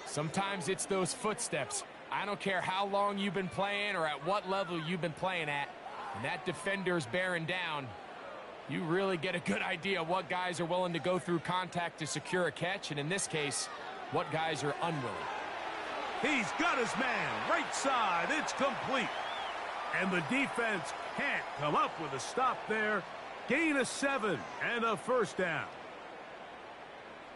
Sometimes it's those footsteps. I don't care how long you've been playing or at what level you've been playing at. When that defender's bearing down, you really get a good idea of what guys are willing to go through contact to secure a catch, and in this case, what guys are unwilling. He's got his man. Right side. It's complete. And the defense can't come up with a stop there. Gain of 7 and a first down.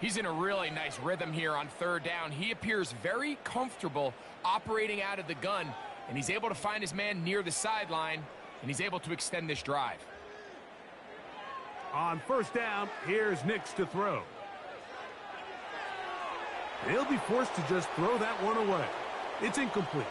He's in a really nice rhythm here on third down. He appears very comfortable operating out of the gun, and he's able to find his man near the sideline, and he's able to extend this drive. On first down, here's Nix to throw. He'll be forced to just throw that one away. It's incomplete.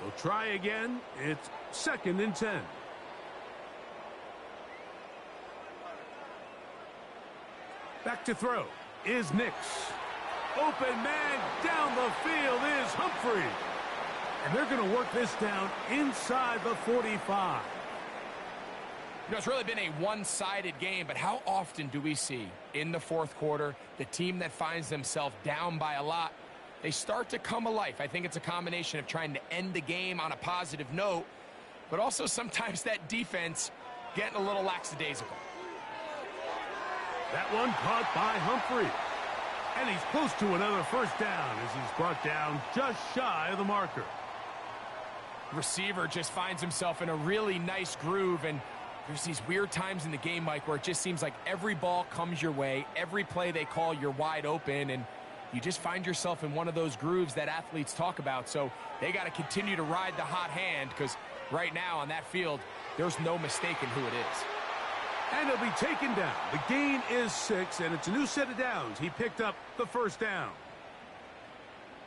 They'll try again. It's 2nd and 10. Back to throw is Nix. Open man down the field is Humphrey. And they're going to work this down inside the 45. You know, it's really been a one-sided game, but how often do we see in the fourth quarter the team that finds themselves down by a lot, they start to come alive? I think it's a combination of trying to end the game on a positive note, but also sometimes that defense getting a little lackadaisical. That one caught by Humphrey. And he's close to another first down as he's brought down just shy of the marker. Receiver just finds himself in a really nice groove, and there's these weird times in the game, Mike, where it just seems like every ball comes your way, every play they call, you're wide open, and you just find yourself in one of those grooves that athletes talk about. So they got to continue to ride the hot hand, because right now on that field, there's no mistaking who it is. And he'll be taken down. The gain is 6, and it's a new set of downs. He picked up the first down.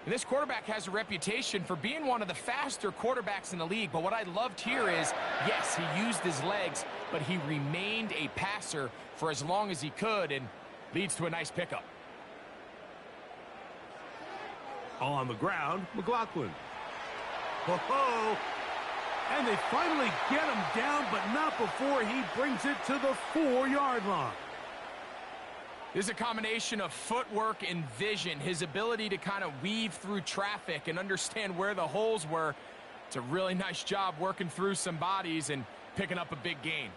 And this quarterback has a reputation for being one of the faster quarterbacks in the league, but what I loved here is, yes, he used his legs, but he remained a passer for as long as he could, and leads to a nice pickup. On the ground, McLaughlin. Ho-ho! And they finally get him down, but not before he brings it to the 4-yard line. This is a combination of footwork and vision, his ability to kind of weave through traffic and understand where the holes were. It's a really nice job working through some bodies and picking up a big gain.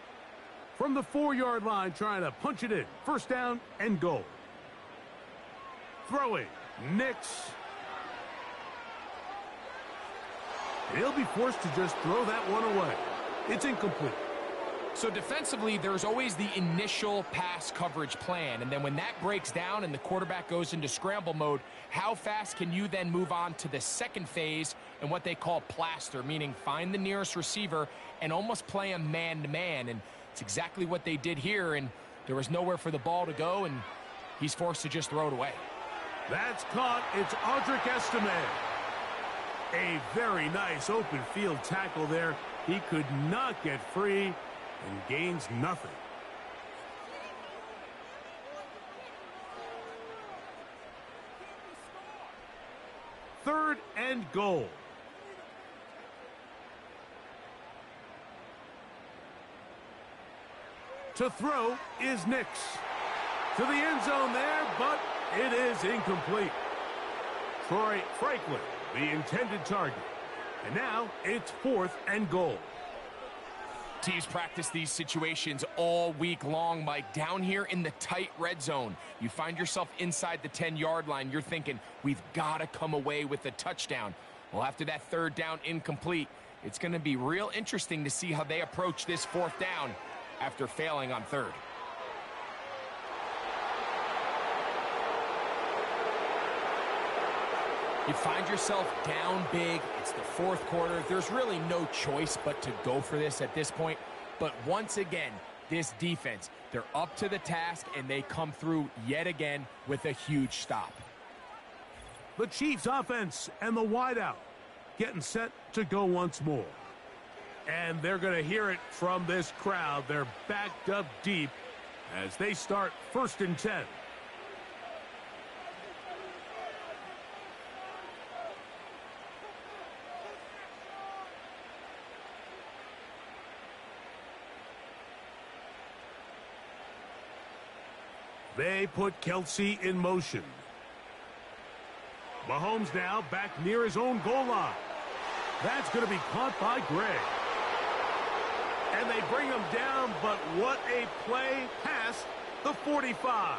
From the 4-yard line, trying to punch it in. First down and goal. Throwing, Nix. He'll be forced to just throw that one away. It's incomplete. So defensively, there's always the initial pass coverage plan, and then when that breaks down and the quarterback goes into scramble mode, how fast can you then move on to the second phase and what they call plaster, meaning find the nearest receiver and almost play him man-to-man, and it's exactly what they did here, and there was nowhere for the ball to go, and he's forced to just throw it away. That's caught. It's Audric Estime. A very nice open field tackle there. He could not get free and gains nothing. Third and goal. To throw is Nix. To the end zone there, but it is incomplete. Troy Franklin, the intended target. And now it's 4th and goal. Teams practice these situations all week long, Mike. Down here in the tight red zone, you find yourself inside the 10-yard line. You're thinking, we've got to come away with a touchdown. Well, after that third down incomplete, it's going to be real interesting to see how they approach this 4th down after failing on 3rd. You find yourself down big. It's the 4th quarter. There's really no choice but to go for this at this point. But once again, this defense, they're up to the task, and they come through yet again with a huge stop. The Chiefs offense and the wideout getting set to go once more. And they're going to hear it from this crowd. They're backed up deep as they start 1st and 10. They put Kelsey in motion. Mahomes now back near his own goal line. That's going to be caught by Gray. And they bring him down, but what a play past the 45.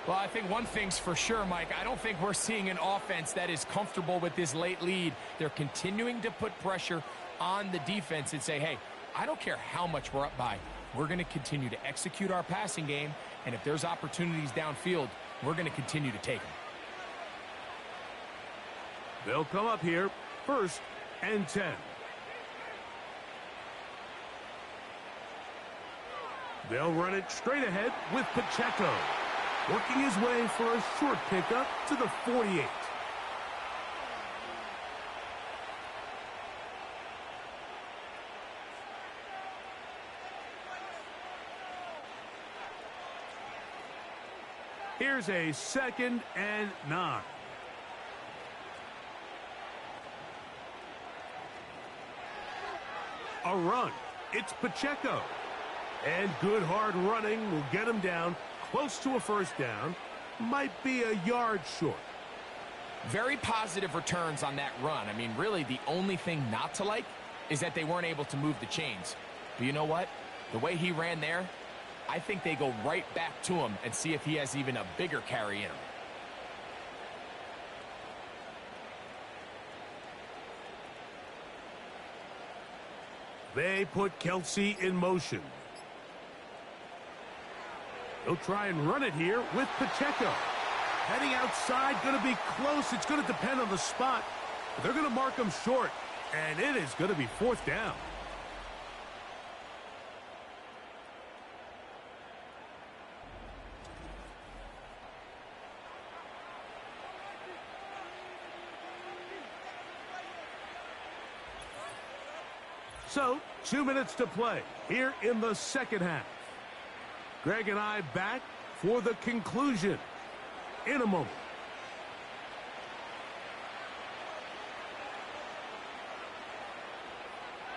Well, I think one thing's for sure, Mike. I don't think we're seeing an offense that is comfortable with this late lead. They're continuing to put pressure on the defense and say, hey, I don't care how much we're up by. We're going to continue to execute our passing game, and if there's opportunities downfield, we're going to continue to take them. They'll come up here, 1st and 10. They'll run it straight ahead with Pacheco, working his way for a short pickup to the 48. Here's a 2nd and 9. A run. It's Pacheco. And good hard running will get him down close to a 1st down. Might be a yard short. Very positive returns on that run. I mean, really, the only thing not to like is that they weren't able to move the chains. But you know what? The way he ran there, I think they go right back to him and see if he has even a bigger carry in him. They put Kelsey in motion. They'll try and run it here with Pacheco. Heading outside, going to be close. It's going to depend on the spot. But they're going to mark him short, and it is going to be 4th down. So, 2 minutes to play here in the 2nd half. Greg and I back for the conclusion in a moment.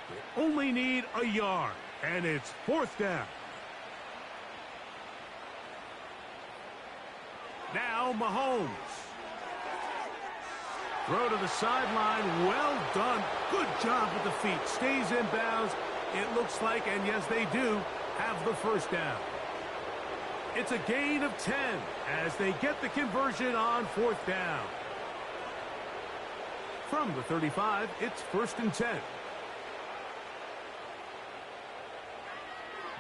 They only need a yard, and it's 4th down. Now Mahomes. Throw to the sideline. Well done. Good job with the feet. Stays in bounds. It looks like, and yes, they do, have the 1st down. It's a gain of 10 as they get the conversion on 4th down. From the 35, it's 1st and 10.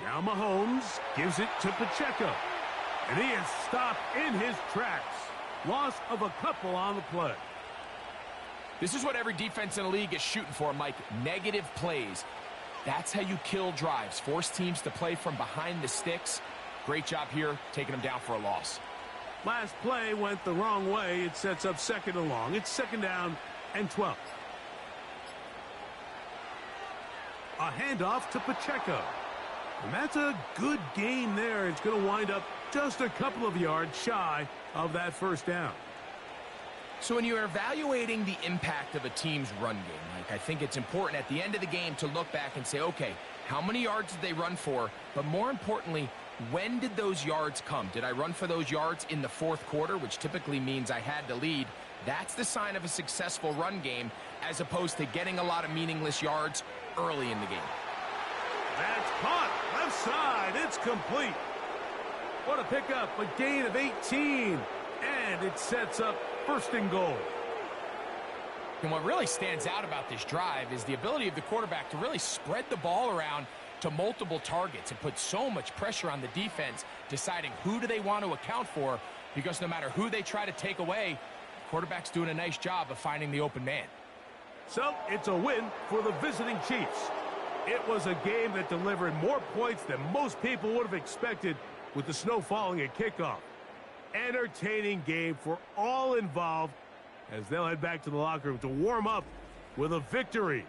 Now Mahomes gives it to Pacheco. And he is stopped in his tracks. Loss of a couple on the play. This is what every defense in the league is shooting for, Mike. Negative plays. That's how you kill drives. Force teams to play from behind the sticks. Great job here, taking them down for a loss. Last play went the wrong way. It sets up 2nd and long. It's 2nd down and 12. A handoff to Pacheco. And that's a good gain there. It's going to wind up just a couple of yards shy of that 1st down. So when you're evaluating the impact of a team's run game, Mike, I think it's important at the end of the game to look back and say, okay, how many yards did they run for? But more importantly, when did those yards come? Did I run for those yards in the 4th quarter, which typically means I had to lead? That's the sign of a successful run game, as opposed to getting a lot of meaningless yards early in the game. That's caught. Left side. It's complete. What a pickup. A gain of 18. And it sets up 1st and goal. And what really stands out about this drive is the ability of the quarterback to really spread the ball around to multiple targets and put so much pressure on the defense, deciding who do they want to account for, because no matter who they try to take away, the quarterback's doing a nice job of finding the open man. So it's a win for the visiting Chiefs. It was a game that delivered more points than most people would have expected with the snow falling at kickoff. Entertaining game for all involved as they'll head back to the locker room to warm up with a victory